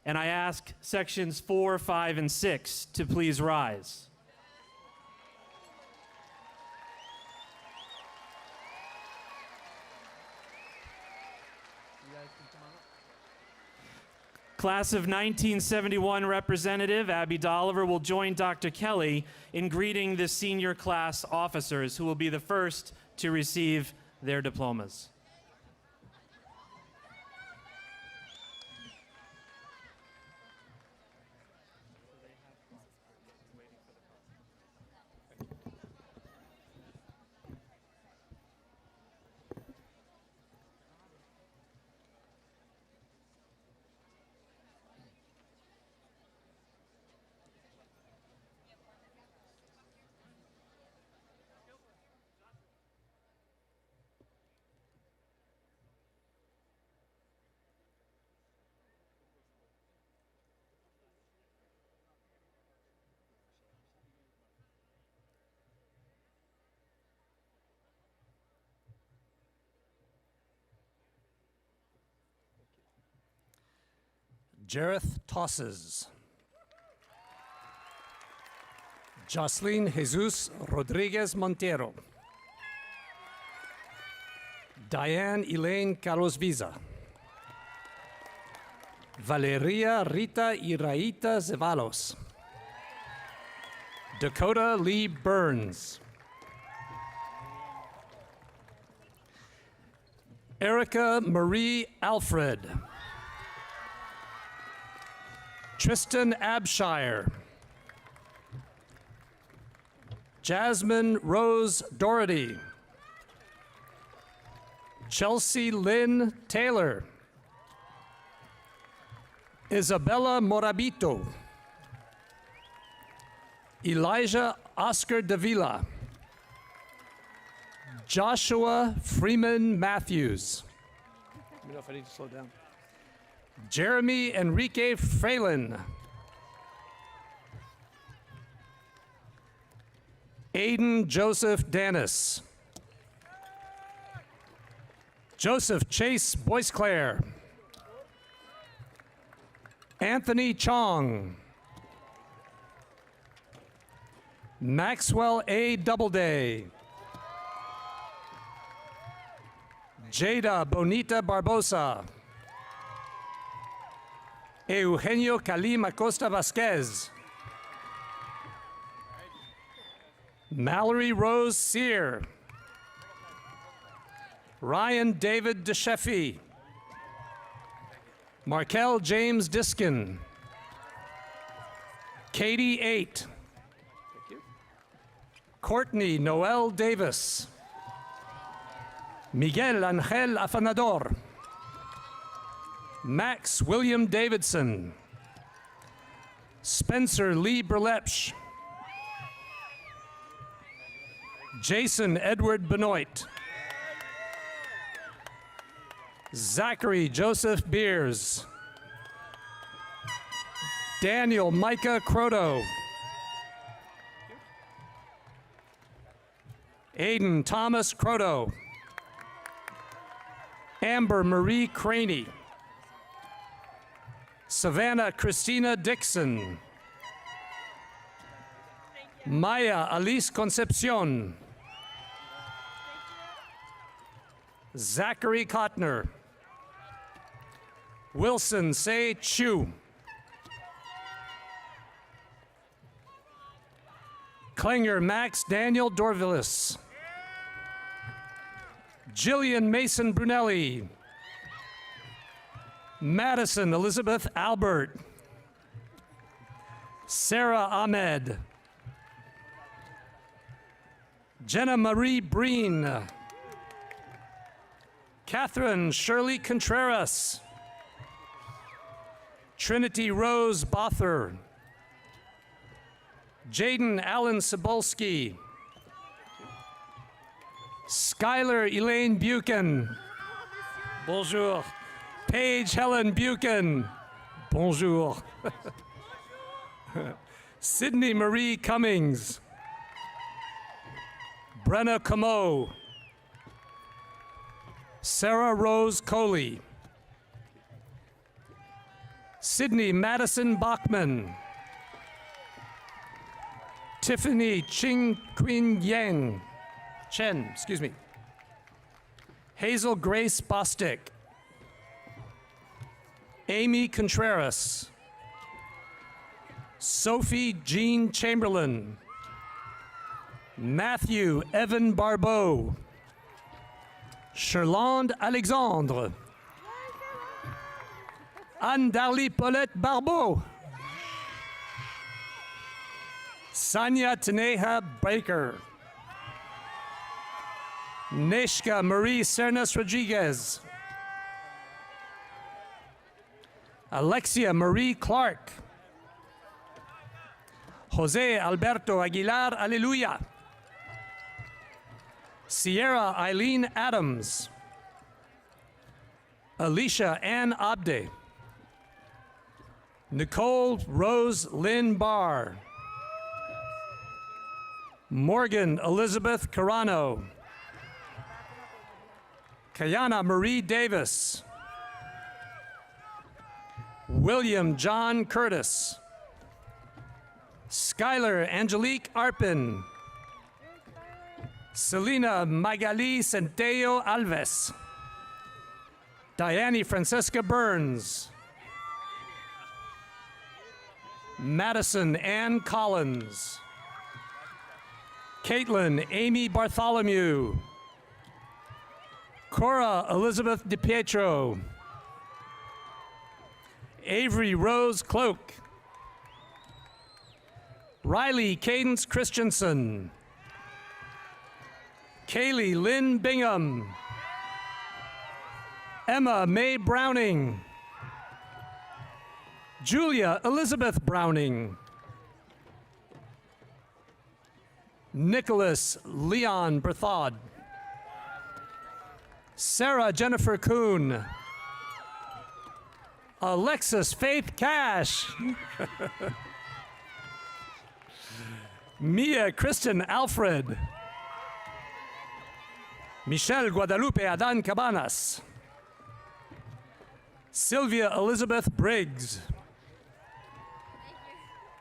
And I ask sections 4, 5, and 6 to please rise. Class of 1971 representative Abby Dolliver will join Dr. Kelly in greeting the senior class officers who will be the first to receive their diplomas. Jareth Tosses. Jocelyn Jesus Rodriguez Montero. Diane Elaine Carlos Viza. Valeria Rita Iraita Zevalos. Dakota Lee Burns. Erica Marie Alfred. Tristan Abshire. Jasmine Rose Doherty. Chelsea Lynn Taylor. Isabella Morabito. Elijah Oscar Davila. Joshua Freeman Matthews. Let me know if I need to slow down. Jeremy Enrique Fralin. Aiden Joseph Danis. Joseph Chase Boisclair. Anthony Chong. Maxwell A. Doubleday. Jada Bonita Barbosa. Eugenio Kalim Acosta Vasquez. Mallory Rose Sear. Ryan David DeSheffy. Markel James Diskin. Katie 8. Courtney Noel Davis. Miguel Angel Afanador. Max William Davidson. Spencer Lee Berlepsch. Jason Edward Benoit. Zachary Joseph Beers. Daniel Micah Croto. Aiden Thomas Croto. Amber Marie Craney. Savannah Christina Dixon. Maya Alice Concepcion. Zachary Kotner. Wilson Say Chu. Klinger Max Daniel Dorvilis. Jillian Mason Brunelli. Madison Elizabeth Albert. Sarah Ahmed. Jenna Marie Breen. Catherine Shirley Contreras. Trinity Rose Bother. Jaden Allen Cebulski. Skylar Elaine Buchan. Bonjour. Paige Helen Buchan. Bonjour. Sydney Marie Cummings. Brenna Camo. Sarah Rose Coley. Sydney Madison Bachman. Tiffany Ching Queen Yang. Chen, excuse me. Hazel Grace Bostick. Amy Contreras. Sophie Jean Chamberlain. Matthew Evan Barbeau. Sherlande Alexandre. Anne-Darlie Paulette Barbeau. Sanya Taneha Baker. Neshka Marie Cernas Rodriguez. Alexia Marie Clark. Jose Alberto Aguilar Aleluya. Sierra Eileen Adams. Alicia Ann Abde. Nicole Rose Lynn Barr. Morgan Elizabeth Carano. Kayana Marie Davis. William John Curtis. Skylar Angelique Arpin. Selena Magali Centello Alves. Diane Francesca Burns. Madison Ann Collins. Caitlin Amy Bartholomew. Cora Elizabeth DiPietro. Avery Rose Cloak. Riley Cadence Christensen. Kaylee Lynn Bingham. Emma Mae Browning. Julia Elizabeth Browning. Nicholas Leon Berthaud. Sarah Jennifer Kuhn. Alexis Faith Cash. Mia Kristen Alfred. Michelle Guadalupe Adan Cabanas. Sylvia Elizabeth Briggs.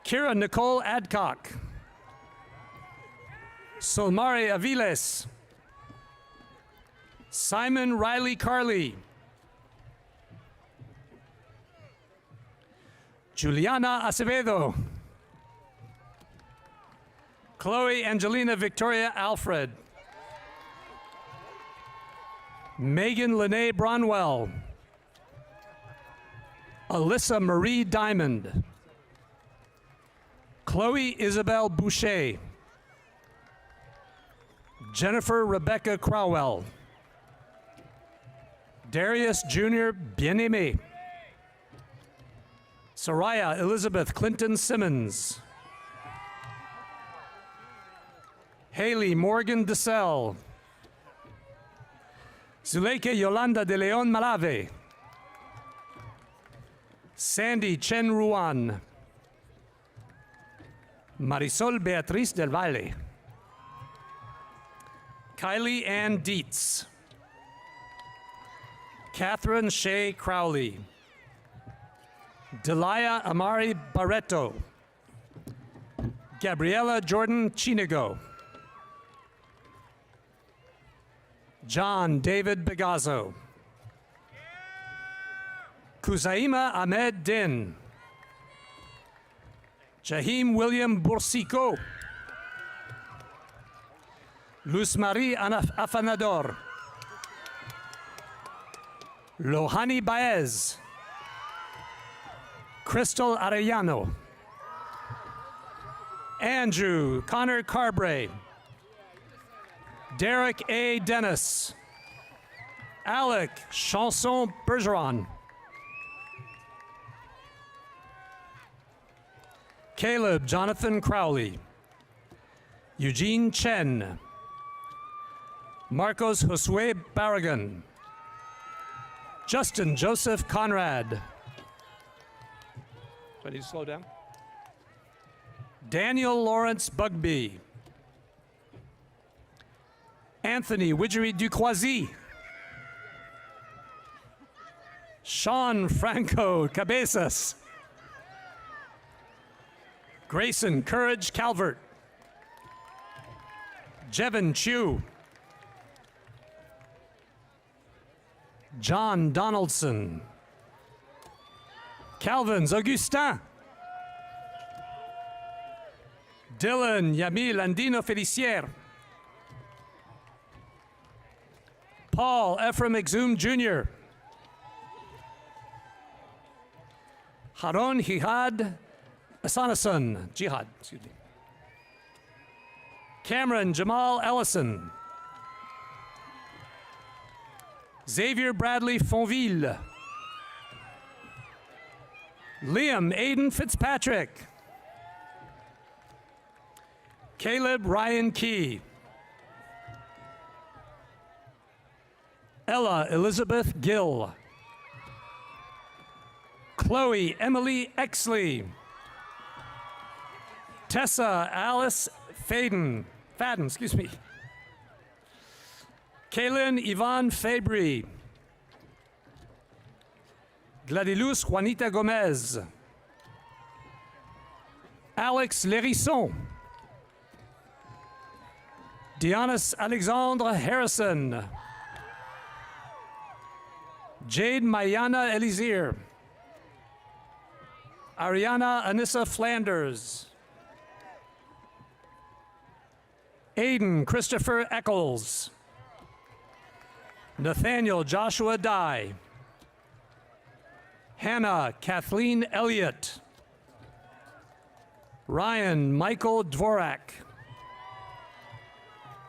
Kira Nicole Adcock. Solmari Aviles. Simon Riley Carley. Juliana Acevedo. Chloe Angelina Victoria Alfred. Megan Lene Bronwell. Alyssa Marie Diamond. Chloe Isabel Boucher. Jennifer Rebecca Crowell. Darius Jr. Bien-Aimé. Soraya Elizabeth Clinton Simmons. Haley Morgan DeSalle. Zuleika Yolanda de Leon Malave. Sandy Chen Ruan. Marisol Beatriz del Valle. Kylie Ann Dietz. Catherine Shea Crowley. Delia Amari Barreto. Gabriela Jordan Chinigo. John David Begazzo. Kuzaima Ahmed Din. Jahim William Bursico. Luz Marie Afanador. Lohani Baez. Crystal Arellano. Andrew Connor Carbray. Derek A. Dennis. Alec Chanson Bergeron. Caleb Jonathan Crowley. Eugene Chen. Marcos Josue Barragan. Justin Joseph Conrad. Do I need to slow down? Daniel Lawrence Bugby. Anthony Widgery Duquoisy. Sean Franco Cabezas. Grayson Courage Calvert. Jevin Chu. John Donaldson. Calvins Augustin. Dylan Yamil Andino Felicier. Paul Ephraim Exum Jr. Haron Jihad Asanason. Jihad, excuse me. Cameron Jamal Ellison. Xavier Bradley Fonville. Liam Aiden Fitzpatrick. Caleb Ryan Key. Ella Elizabeth Gill. Chloe Emily Exley. Tessa Alice Fadden, excuse me. Kaylin Yvonne Fabry. Gladiluz Juanita Gomez. Alex Lérisson. Dionys Alexandre Harrison. Jade Mayana Elizir. Ariana Anissa Flanders. Aiden Christopher Eccles. Nathaniel Joshua Dye. Hannah Kathleen Elliott. Ryan Michael Dvorak.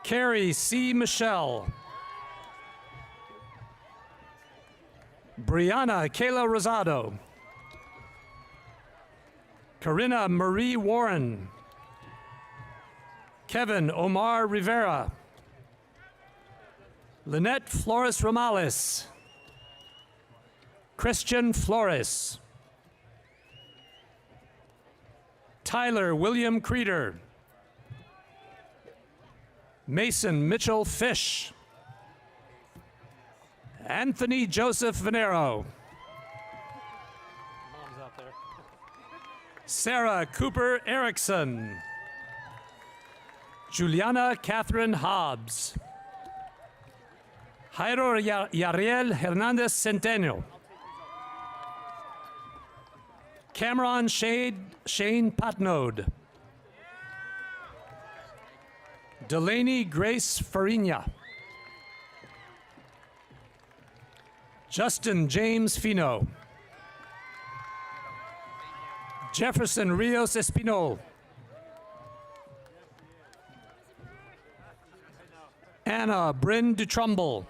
Carrie C. Michelle. Brianna Kayla Rosado. Corinna Marie Warren. Kevin Omar Rivera. Lynette Flores Romales. Christian Flores. Tyler William Creeder. Mason Mitchell Fish. Anthony Joseph Venero. Mom's out there. Sarah Cooper Erickson. Juliana Catherine Hobbs. Jairo Yariel Hernandez Centeno. Cameron Shane Patnode. Delaney Grace Farina. Justin James Fino. Jefferson Rios Espinol. Anna Bryn Dutrumbull.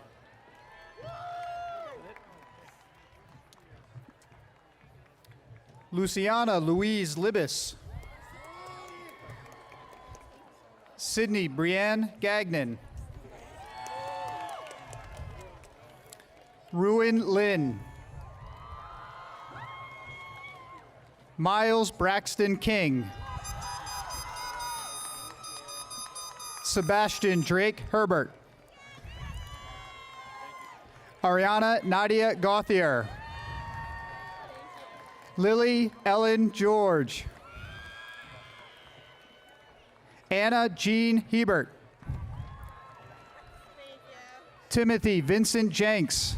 Luciana Louise Libis. Sydney Brianne Gagnon. Ruin Lynn. Miles Braxton King. Sebastian Drake Herbert. Ariana Nadia Gauthier. Lily Ellen George. Anna Jean Hebert. Timothy Vincent Jenks.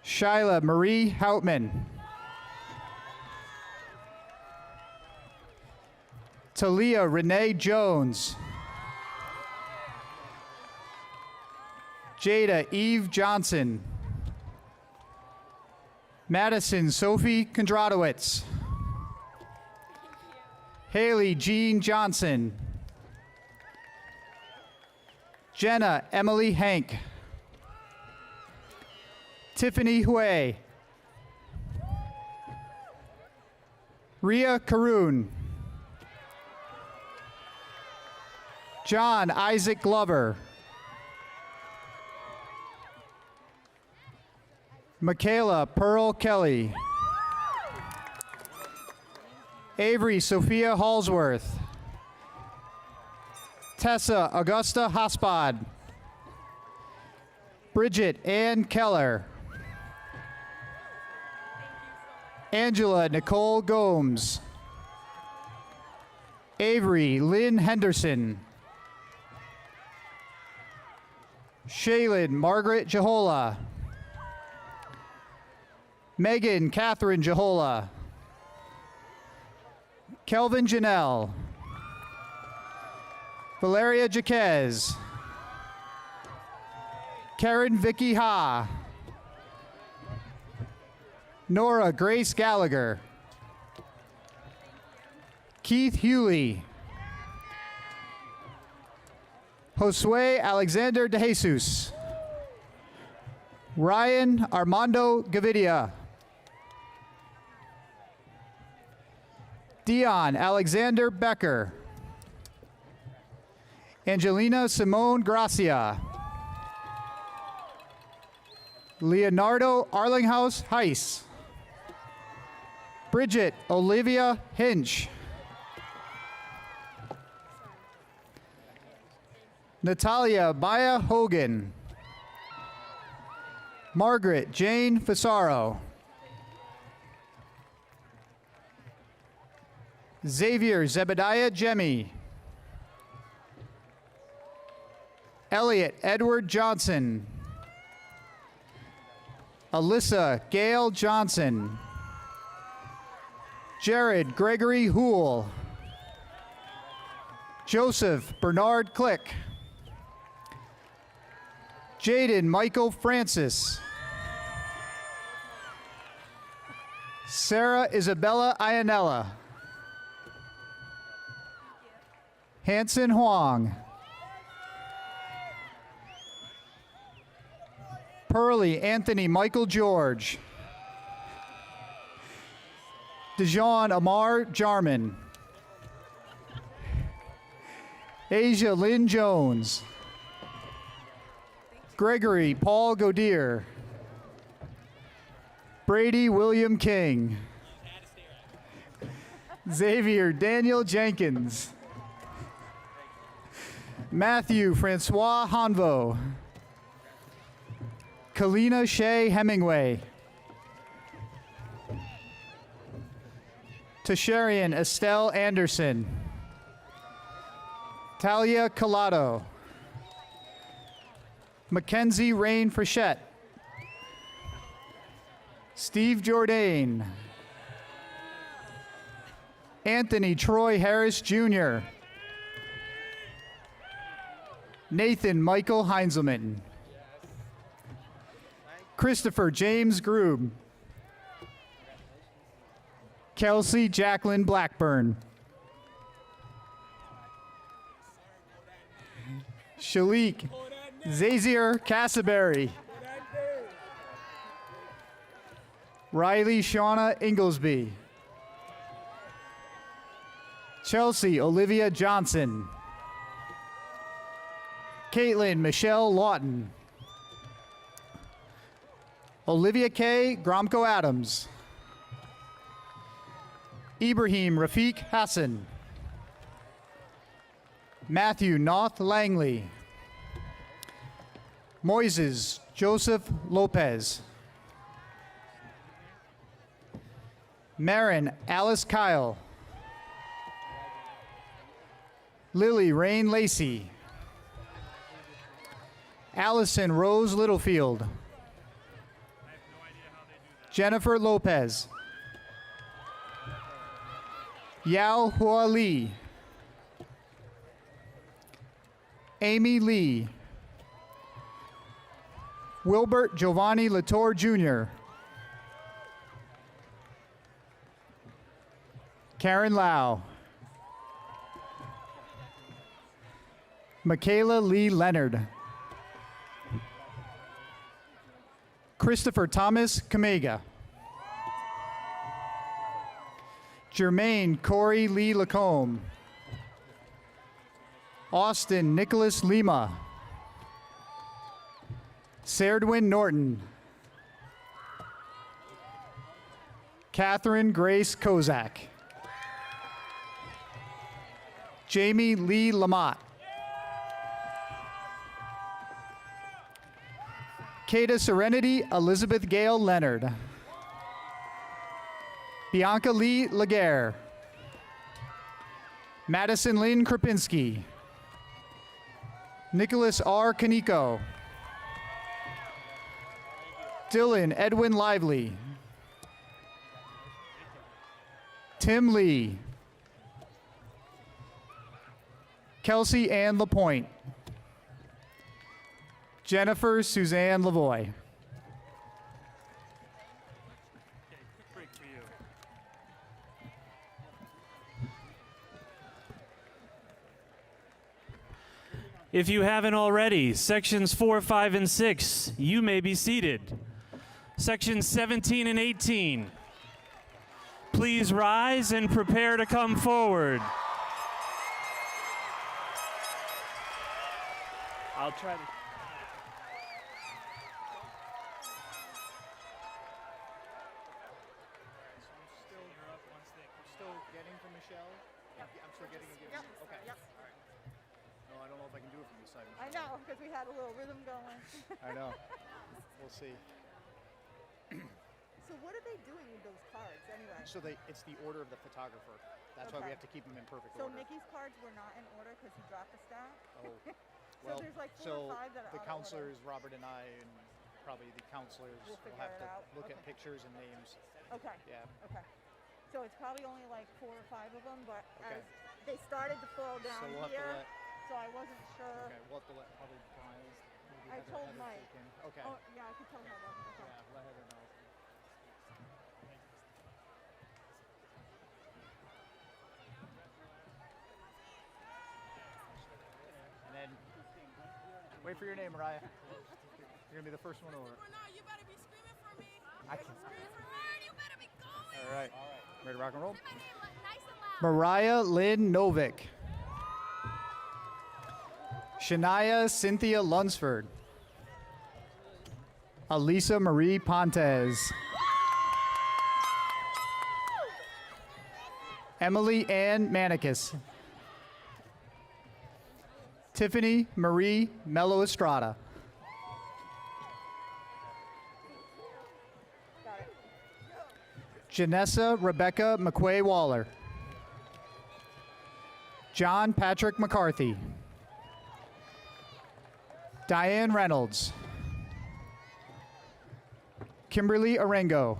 Shyla Marie Houtman. Talia Renee Jones. Jada Eve Johnson. Madison Sophie Kondratowicz. Haley Jean Johnson. Jenna Emily Hank. Tiffany Hui. Ria Karoon. John Isaac Glover. Michaela Pearl Kelly. Avery Sophia Hallsworth. Tessa Augusta Hospod. Bridget Ann Keller. Angela Nicole Gomes. Avery Lynn Henderson. Shaylin Margaret Jahola. Megan Catherine Jahola. Kelvin Janelle. Valeria Jaquez. Karen Vicky Ha. Nora Grace Gallagher. Keith Hewley. Josue Alexander De Jesus. Ryan Armando Gavidia. Dion Alexander Becker. Angelina Simone Gracia. Leonardo Arlinghouse Heiss. Bridget Olivia Hinch. Natalia Maya Hogan. Margaret Jane Fasaro. Xavier Zebediah Jemmy. Elliot Edward Johnson. Alyssa Gail Johnson. Jared Gregory Hool. Joseph Bernard Click. Jaden Michael Francis. Sarah Isabella Ianella. Hanson Huang. Pearlie Anthony Michael George. Dejan Amar Jarman. Asia Lynn Jones. Gregory Paul Godier. Brady William King. Xavier Daniel Jenkins. Matthew Francois Honvo. Kalina Shea Hemingway. Tasharian Estelle Anderson. Talia Collado. Mackenzie Rain Frechette. Steve Jourdain. Anthony Troy Harris Jr. Nathan Michael Heinzelman. Christopher James Grube. Kelsey Jacqueline Blackburn. Shalik Zazier Cassaberry. Riley Shauna Inglesby. Chelsea Olivia Johnson. Caitlin Michelle Lawton. Olivia K. Gromko Adams. Ibrahim Rafiq Hassan. Matthew Noth Langley. Moises Joseph Lopez. Marin Alice Kyle. Lily Rain Lacey. Allison Rose Littlefield. Jennifer Lopez. Yao Hua Lee. Amy Lee. Wilbert Giovanni Latour Jr. Karen Lau. Michaela Lee Leonard. Christopher Thomas Kamega. Jermaine Corey Lee Lacombe. Austin Nicholas Lima. Sardwin Norton. Catherine Grace Kozak. Jamie Lee Lamott. Kata Serenity Elizabeth Gale Leonard. Bianca Lee Laguerre. Madison Lynn Krapinski. Nicholas R. Kaniko. Dylan Edwin Lively. Tim Lee. Kelsey Ann Lapointe. Jennifer Suzanne Lavoie. If you haven't already, sections 4, 5, and 6, you may be seated. Sections 17 and 18, please rise and prepare to come forward. I'll try to. Still getting from Michelle? Yep. I'm still getting it. Yep. Okay. Yep. All right. No, I don't know if I can do it from this side. I know, because we had a little rhythm going. I know. We'll see. So what are they doing with those cards anyway? So it's the order of the photographer. That's why we Okay. have to keep them in perfect So order. Mickey's cards were not in order because he dropped the stack? Oh, So well, there's like 4 so or 5 that are the out of order. counselors, Robert and I, and probably the counselors We'll will figure have it to out. look at Okay. pictures and names. Okay. Yeah. Okay. So it's probably only like 4 or 5 of them, but Okay. as they started to fall down So we'll have here, to let. so I wasn't sure. Okay, we'll have to let probably Brian. maybe I Heather- told Heather Mike. take in. Okay. Oh, yeah, I could tell her that. Okay. Yeah, let Heather know. And then wait for your name, Mariah. You're gonna be the first one over. You better be screaming for me. I can. You better be going. All right. Ready to rock and roll? My name nice and loud. Mariah Lynn Novick. Shania Cynthia Lunsford. Elisa Marie Pontes. Emily Ann Manicus. Tiffany Marie Mello Estrada. Janessa Rebecca McQuay Waller. John Patrick McCarthy. Diane Reynolds. Kimberly Arengo.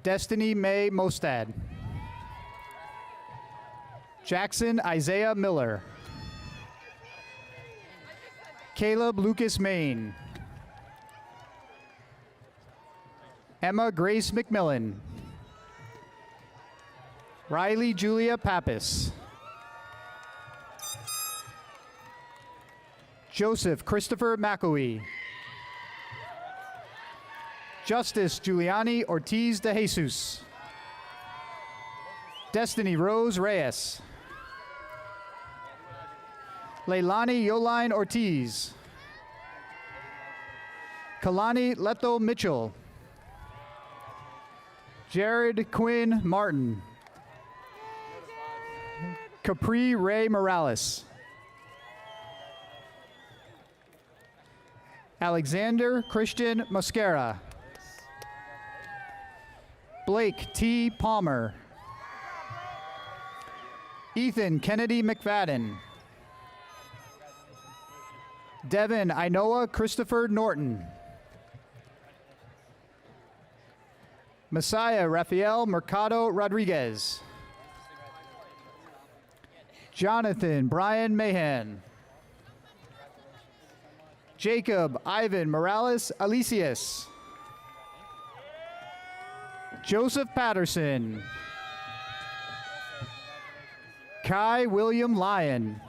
Destiny Mae Mostad. Jackson Isaiah Miller. Caleb Lucas Main. Emma Grace McMillan. Riley Julia Pappas. Joseph Christopher McAwee. Justice Giuliani Ortiz de Jesus. Destiny Rose Reyes. Leilani Yoline Ortiz. Kalani Leto Mitchell. Jared Quinn Martin. Capri Ray Morales. Alexander Christian Mosquera. Blake T. Palmer. Ethan Kennedy McFadden. Devin Inoa Christopher Norton. Messiah Rafael Mercado Rodriguez. Jonathan Brian Mahan. Jacob Ivan Morales Alicius. Joseph Patterson. Kai William Lyon.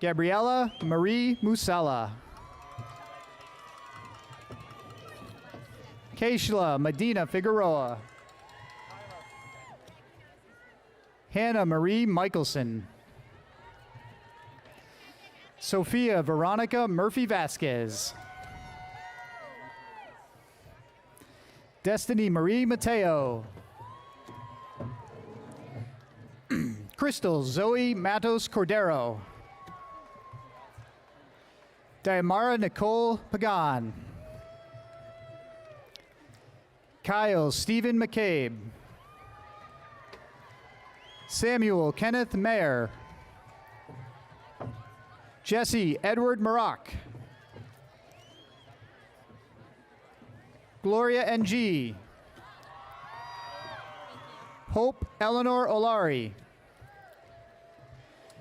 Gabriella Marie Musella. Keishla Medina Figueroa. Hannah Marie Michelson. Sophia Veronica Murphy Vasquez. Destiny Marie Mateo. Crystal Zoe Matos Cordero. Diamara Nicole Pagan. Kyle Stephen McCabe. Samuel Kenneth Mayer. Jesse Edward Maroc. Gloria NG. Hope Eleanor Olari.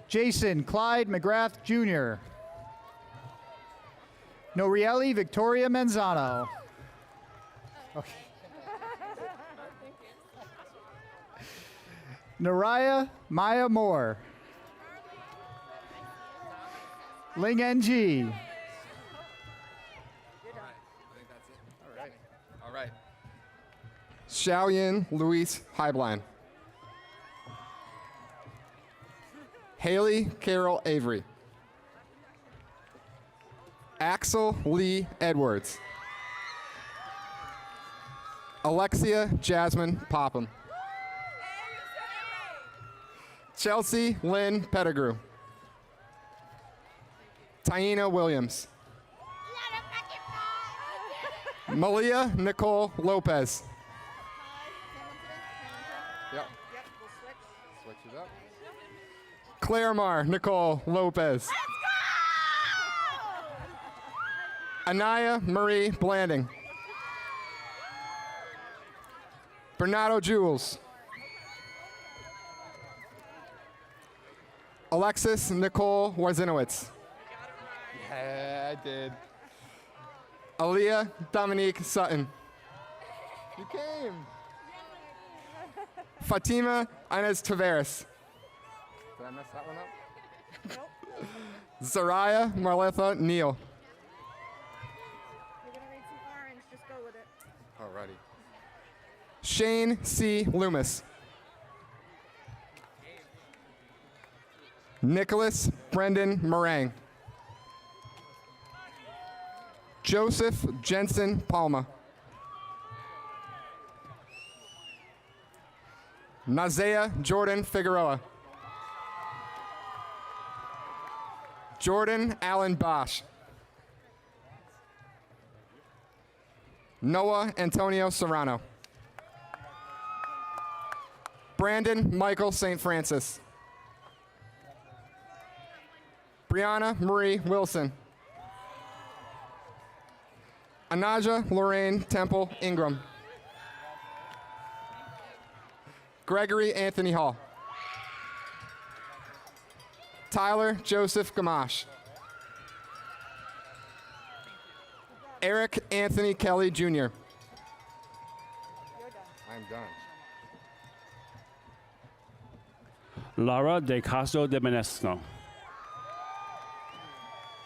Jason Clyde McGrath Jr. Norieli Victoria Manzano. Okay. Naraya Maya Moore. Ling NG. All right. Xiaoyan Luis Heiblein. Haley Carol Avery. Axel Lee Edwards. Alexia Jasmine Popham. Chelsea Lynn Pettigrew. Taina Williams. Malia Nicole Lopez. Yep. Yep, we'll switch. Switch it up. Claire Mar Nicole Lopez. Anaya Marie Blanding. Bernardo Jules. Alexis Nicole Warzinowitz. Yeah, I did. Aaliyah Dominique Sutton. You came. Fatima Inez Taveras. Did I mess that one up? Nope. Zariah Marletha Neal. You're gonna need some orange. Just go with it. Alrighty. Shane C. Loomis. Nicholas Brendan Meringue. Joseph Jensen Palma. Nazea Jordan Figueroa. Jordan Allen Bosch. Noah Antonio Serrano. Brandon Michael St. Francis. Brianna Marie Wilson. Anaja Lorraine Temple Ingram. Gregory Anthony Hall. Tyler Joseph Gamache. Eric Anthony Kelly Jr. I'm done. Lara de Castro de Menesno.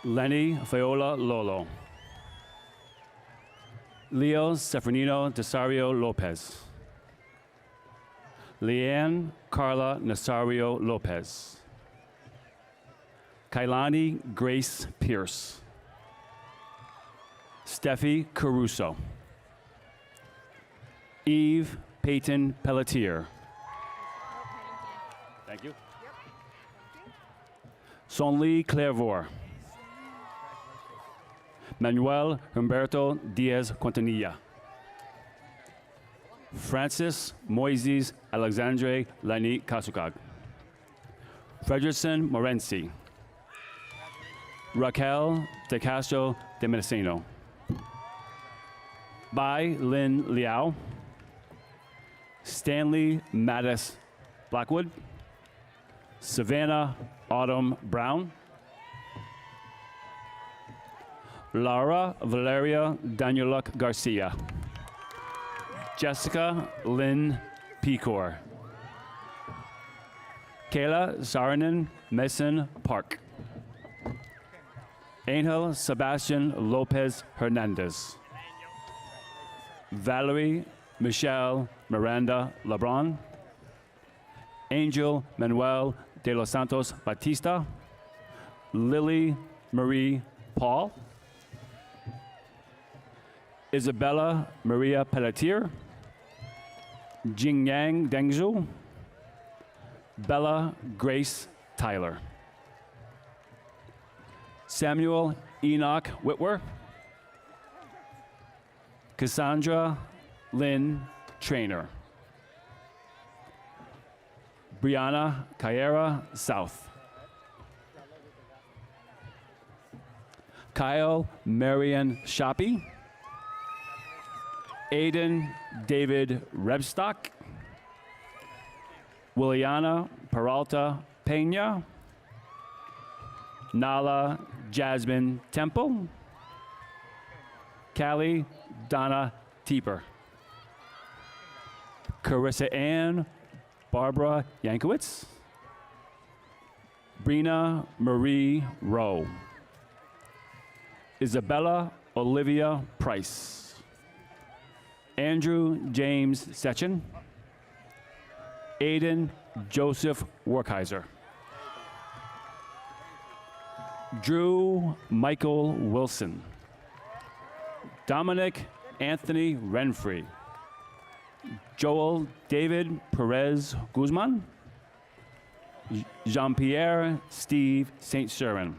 Lenny Fiola Lolo. Leo Sefernino Desario Lopez. Leanne Carla Nasario Lopez. Kailani Grace Pierce. Steffi Caruso. Eve Peyton Pelletier. Thank you. Sonli Clairvaux. Manuel Humberto Diaz Quintanilla. Francis Moises Alexandre Lani Kasukag. Frederickson Morenci. Raquel De Castro de Mendocino. Bai Lin Liao. Stanley Mattis Blackwood. Savannah Autumn Brown. Laura Valeria Danieluk Garcia. Jessica Lynn Pecor. Kayla Saranen Mason Park. Angel Sebastian Lopez Hernandez. Valerie Michelle Miranda Lebron. Angel Manuel de los Santos Batista. Lily Marie Paul. Isabella Maria Pelletier. Jingyang Dengzhu. Bella Grace Tyler. Samuel Enoch Whitwer. Cassandra Lynn Trainer. Brianna Carrera South. Kyle Marion Shoppy. Aiden David Rebstock. Williana Peralta Pena. Nala Jasmine Temple. Callie Donna Teeper. Carissa Ann Barbara Yankowitz. Brina Marie Rowe. Isabella Olivia Price. Andrew James Setchen. Aiden Joseph Workheiser. Drew Michael Wilson. Dominic Anthony Renfrey. Joel David Perez Guzman. Jean-Pierre Steve St. Cyrin.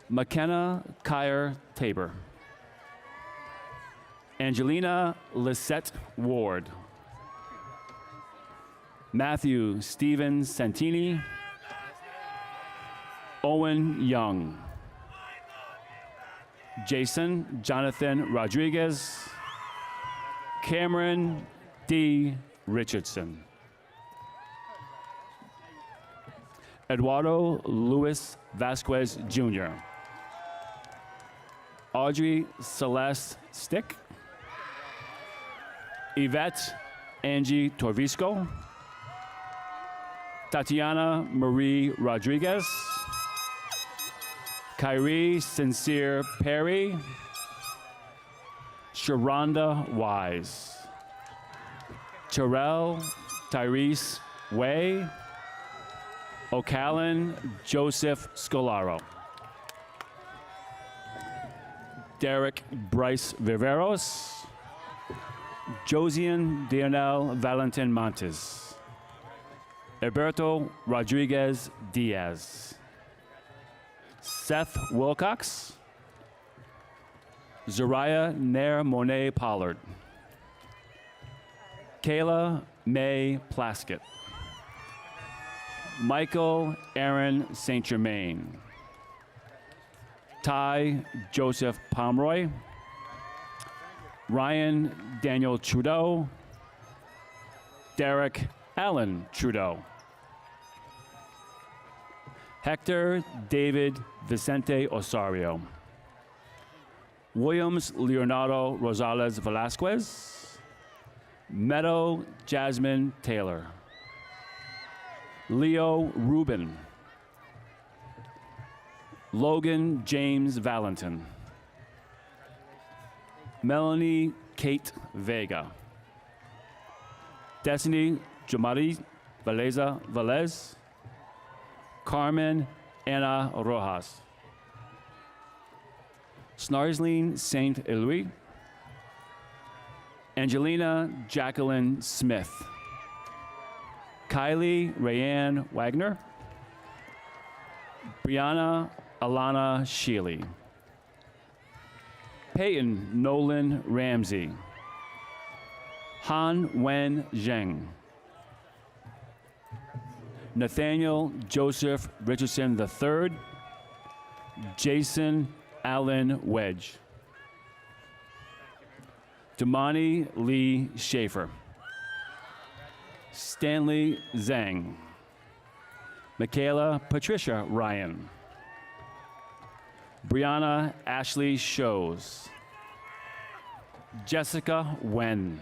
McKenna Kyer Tabor. Angelina Lisette Ward. Matthew Stephen Santini. Owen Young. Jason Jonathan Rodriguez. Cameron D. Richardson. Eduardo Luis Vasquez Jr. Audrey Celeste Stick. Yvette Angie Torvisco. Tatiana Marie Rodriguez. Kyrie Sincere Perry. Sharonda Wise. Terrell Tyrese Way. O'Callaghan Joseph Scolaro. Derek Bryce Viveros. Josian Dionel Valentin Montes. Alberto Rodriguez Diaz. Seth Wilcox. Zariah Nair Monet Pollard. Kayla May Plaskett. Michael Aaron St. Germain. Ty Joseph Pomeroy. Ryan Daniel Trudeau. Derek Allen Trudeau. Hector David Vicente Osorio. Williams Leonardo Rosales Velasquez. Meadow Jasmine Taylor. Leo Rubin. Logan James Valentin. Melanie Kate Vega. Destiny Jamari Valeza Velez. Carmen Anna Rojas. Snarsleen Saint Eloy. Angelina Jacqueline Smith. Kylie Rayanne Wagner. Brianna Alana Sheely. Peyton Nolan Ramsey. Han Wen Zheng. Nathaniel Joseph Richardson III. Jason Allen Wedge. Damani Lee Schaefer. Stanley Zhang. Michaela Patricia Ryan. Brianna Ashley Shows. Jessica Wen.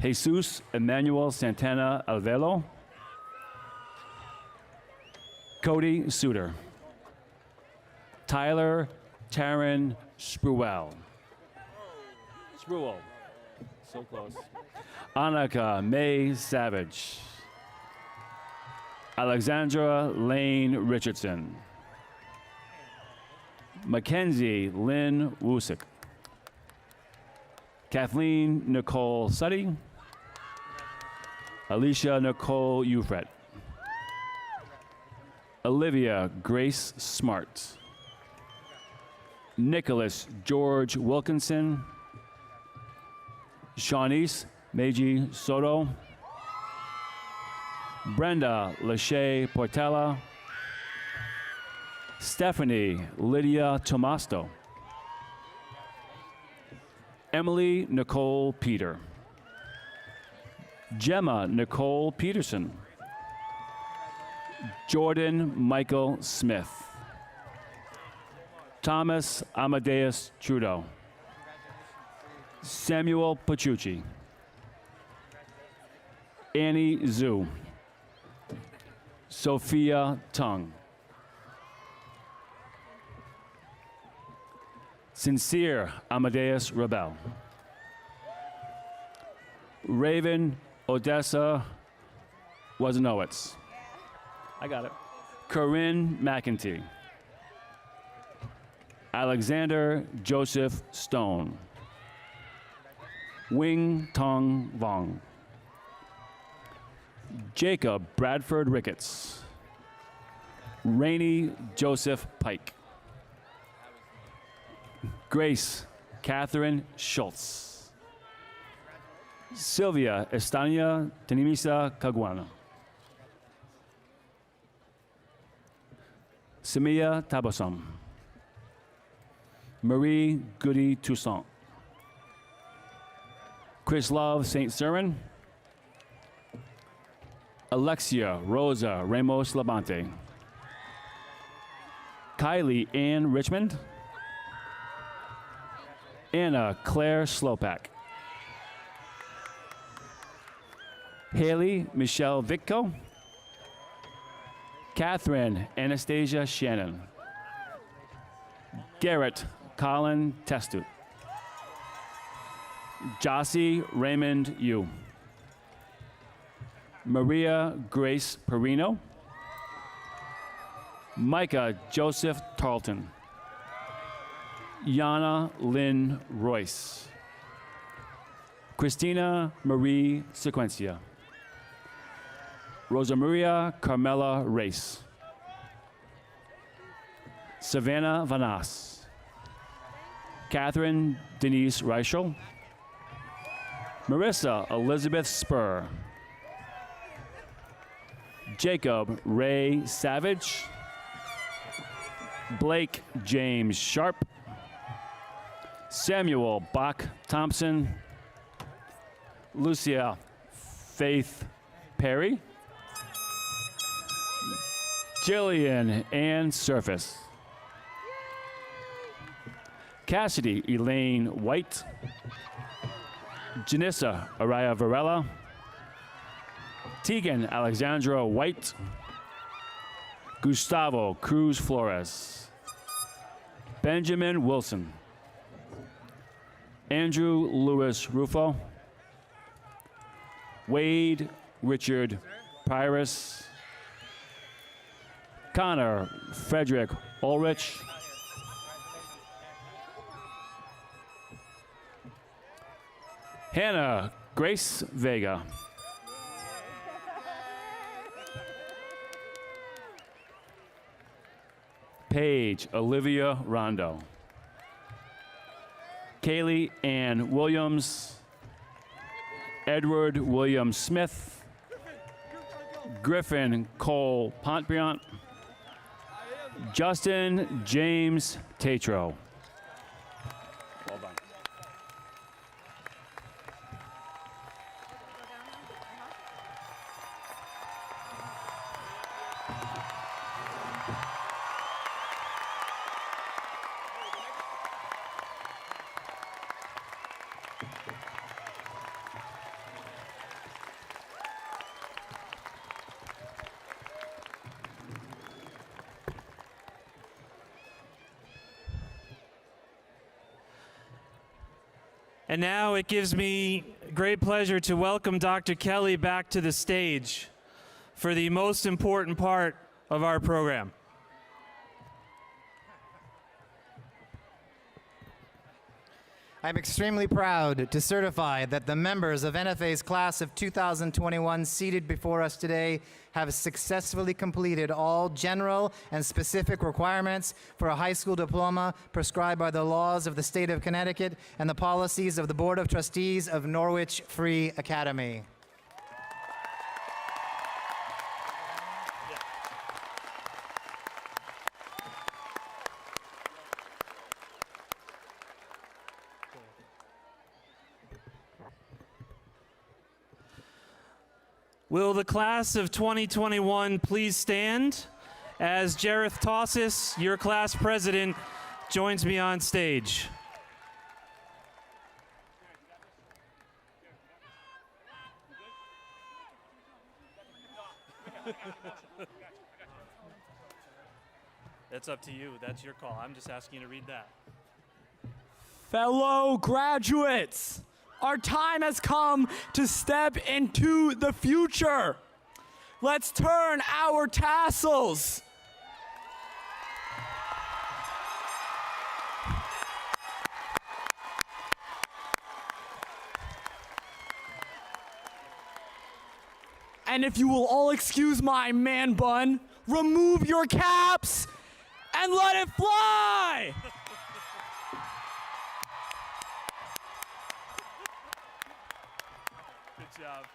Jesus Emmanuel Santana Alvelo. Cody Suter. Tyler Taryn Spruell. Spruell. So close. Annika May Savage. Alexandra Lane Richardson. Mackenzie Lynn Wusick. Kathleen Nicole Suddy. Alicia Nicole Ufret. Olivia Grace Smart. Nicholas George Wilkinson. Shawnice Meiji Soto. Brenda Lachey Portela. Stephanie Lydia Tomasto. Emily Nicole Peter. Gemma Nicole Peterson. Jordan Michael Smith. Thomas Amadeus Trudeau. Samuel Pachucci. Annie Zhu. Sophia Tung. Sincere Amadeus Rebel. Raven Odessa Waznowitz. I got it. Corinne McEntee. Alexander Joseph Stone. Wing Tong Vong. Jacob Bradford Ricketts. Rainey Joseph Pike. Grace Catherine Schultz. Sylvia Estania Tenimisa Caguana. Samia Tabasum. Marie Goody Toussaint. Chris Love St. Sermon. Alexia Rosa Ramos Labonte. Kylie Ann Richmond. Anna Claire Slopak. Haley Michelle Vicko. Catherine Anastasia Shannon. Garrett Colin Testut. Jossie Raymond Yu. Maria Grace Perino. Micah Joseph Tarleton. Yana Lynn Royce. Christina Marie Sequencia. Rosa Maria Carmela Race. Savannah Vanas. Catherine Denise Reichel. Marissa Elizabeth Spur. Jacob Ray Savage. Blake James Sharp. Samuel Bach Thompson. Lucia Faith Perry. Jillian Ann Surface. Cassidy Elaine White. Janissa Araya Varela. Tegan Alexandra White. Gustavo Cruz Flores. Benjamin Wilson. Andrew Lewis Rufo. Wade Richard Pyrus. Connor Frederick Ulrich. Hannah Grace Vega. Paige Olivia Rondo. Kaylee Ann Williams. Edward William Smith. Griffin Cole Pontbriant. Justin James Tatro. Well done. And now it gives me great pleasure to welcome Dr. Kelly back to the stage for the most important part of our program. I'm extremely proud to certify that the members of NFA's class of 2021 seated before us today have successfully completed all general and specific requirements for a high school diploma prescribed by the laws of the state of Connecticut and the policies of the Board of Trustees of Norwich Free Academy. Will the class of 2021 please stand as Jareth Tossis, your class president, joins me on stage. That's up to you. That's your call. I'm just asking you to read that. Fellow graduates, our time has come to step into the future. Let's turn our tassels. And if you will all excuse my man bun, remove your caps and let it fly. Good job.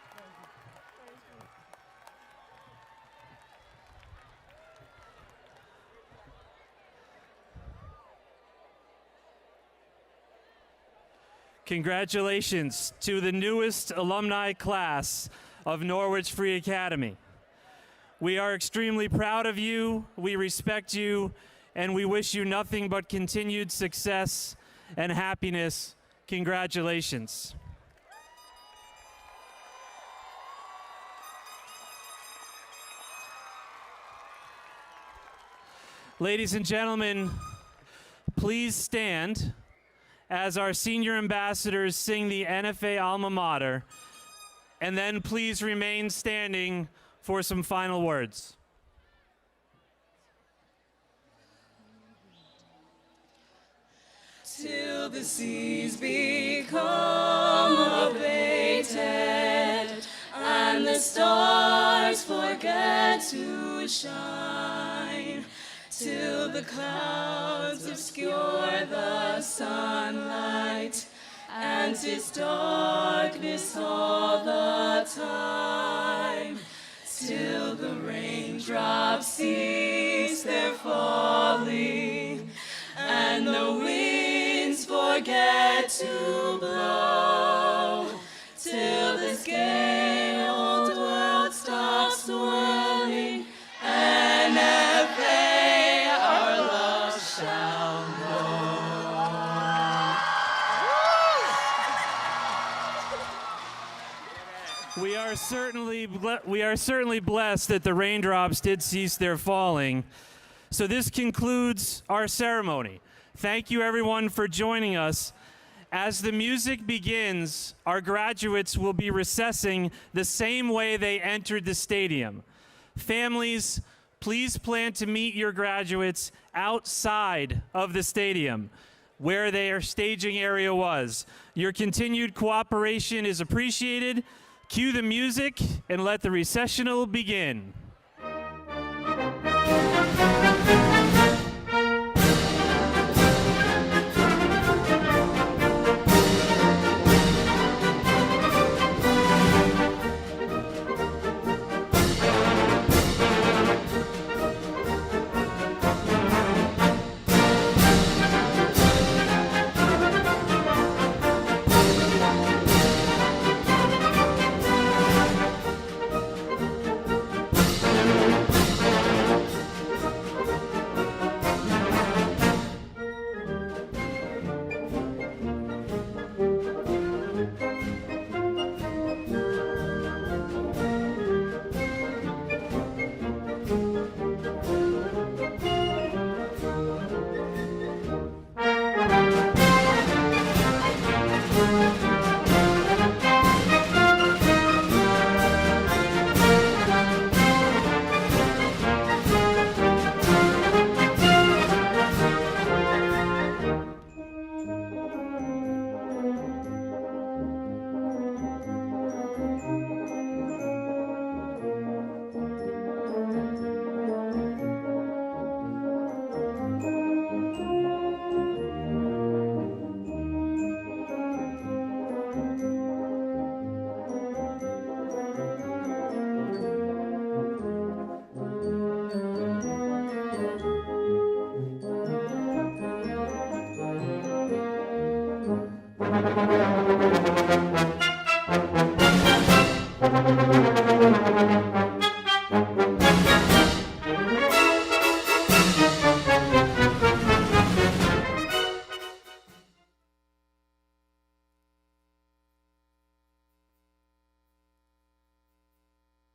Congratulations to the newest alumni class of Norwich Free Academy. We are extremely proud of you, we respect you, and we wish you nothing but continued success and happiness. Congratulations. Ladies and gentlemen, please stand as our senior ambassadors sing the NFA Alma Mater, and then please remain standing for some final words. Till the seas become abated and the stars forget to shine, till the clouds obscure the sunlight and 'tis darkness all the time, till the raindrops cease their falling and the winds forget to blow, till this gay old world stops whirling and NFA our love shall know. We are certainly blessed that the raindrops did cease their falling. So this concludes our ceremony. Thank you everyone for joining us. As the music begins, our graduates will be recessing the same way they entered the stadium. Families, please plan to meet your graduates outside of the stadium, where their staging area was. Your continued cooperation is appreciated. Cue the music and let the recessional begin.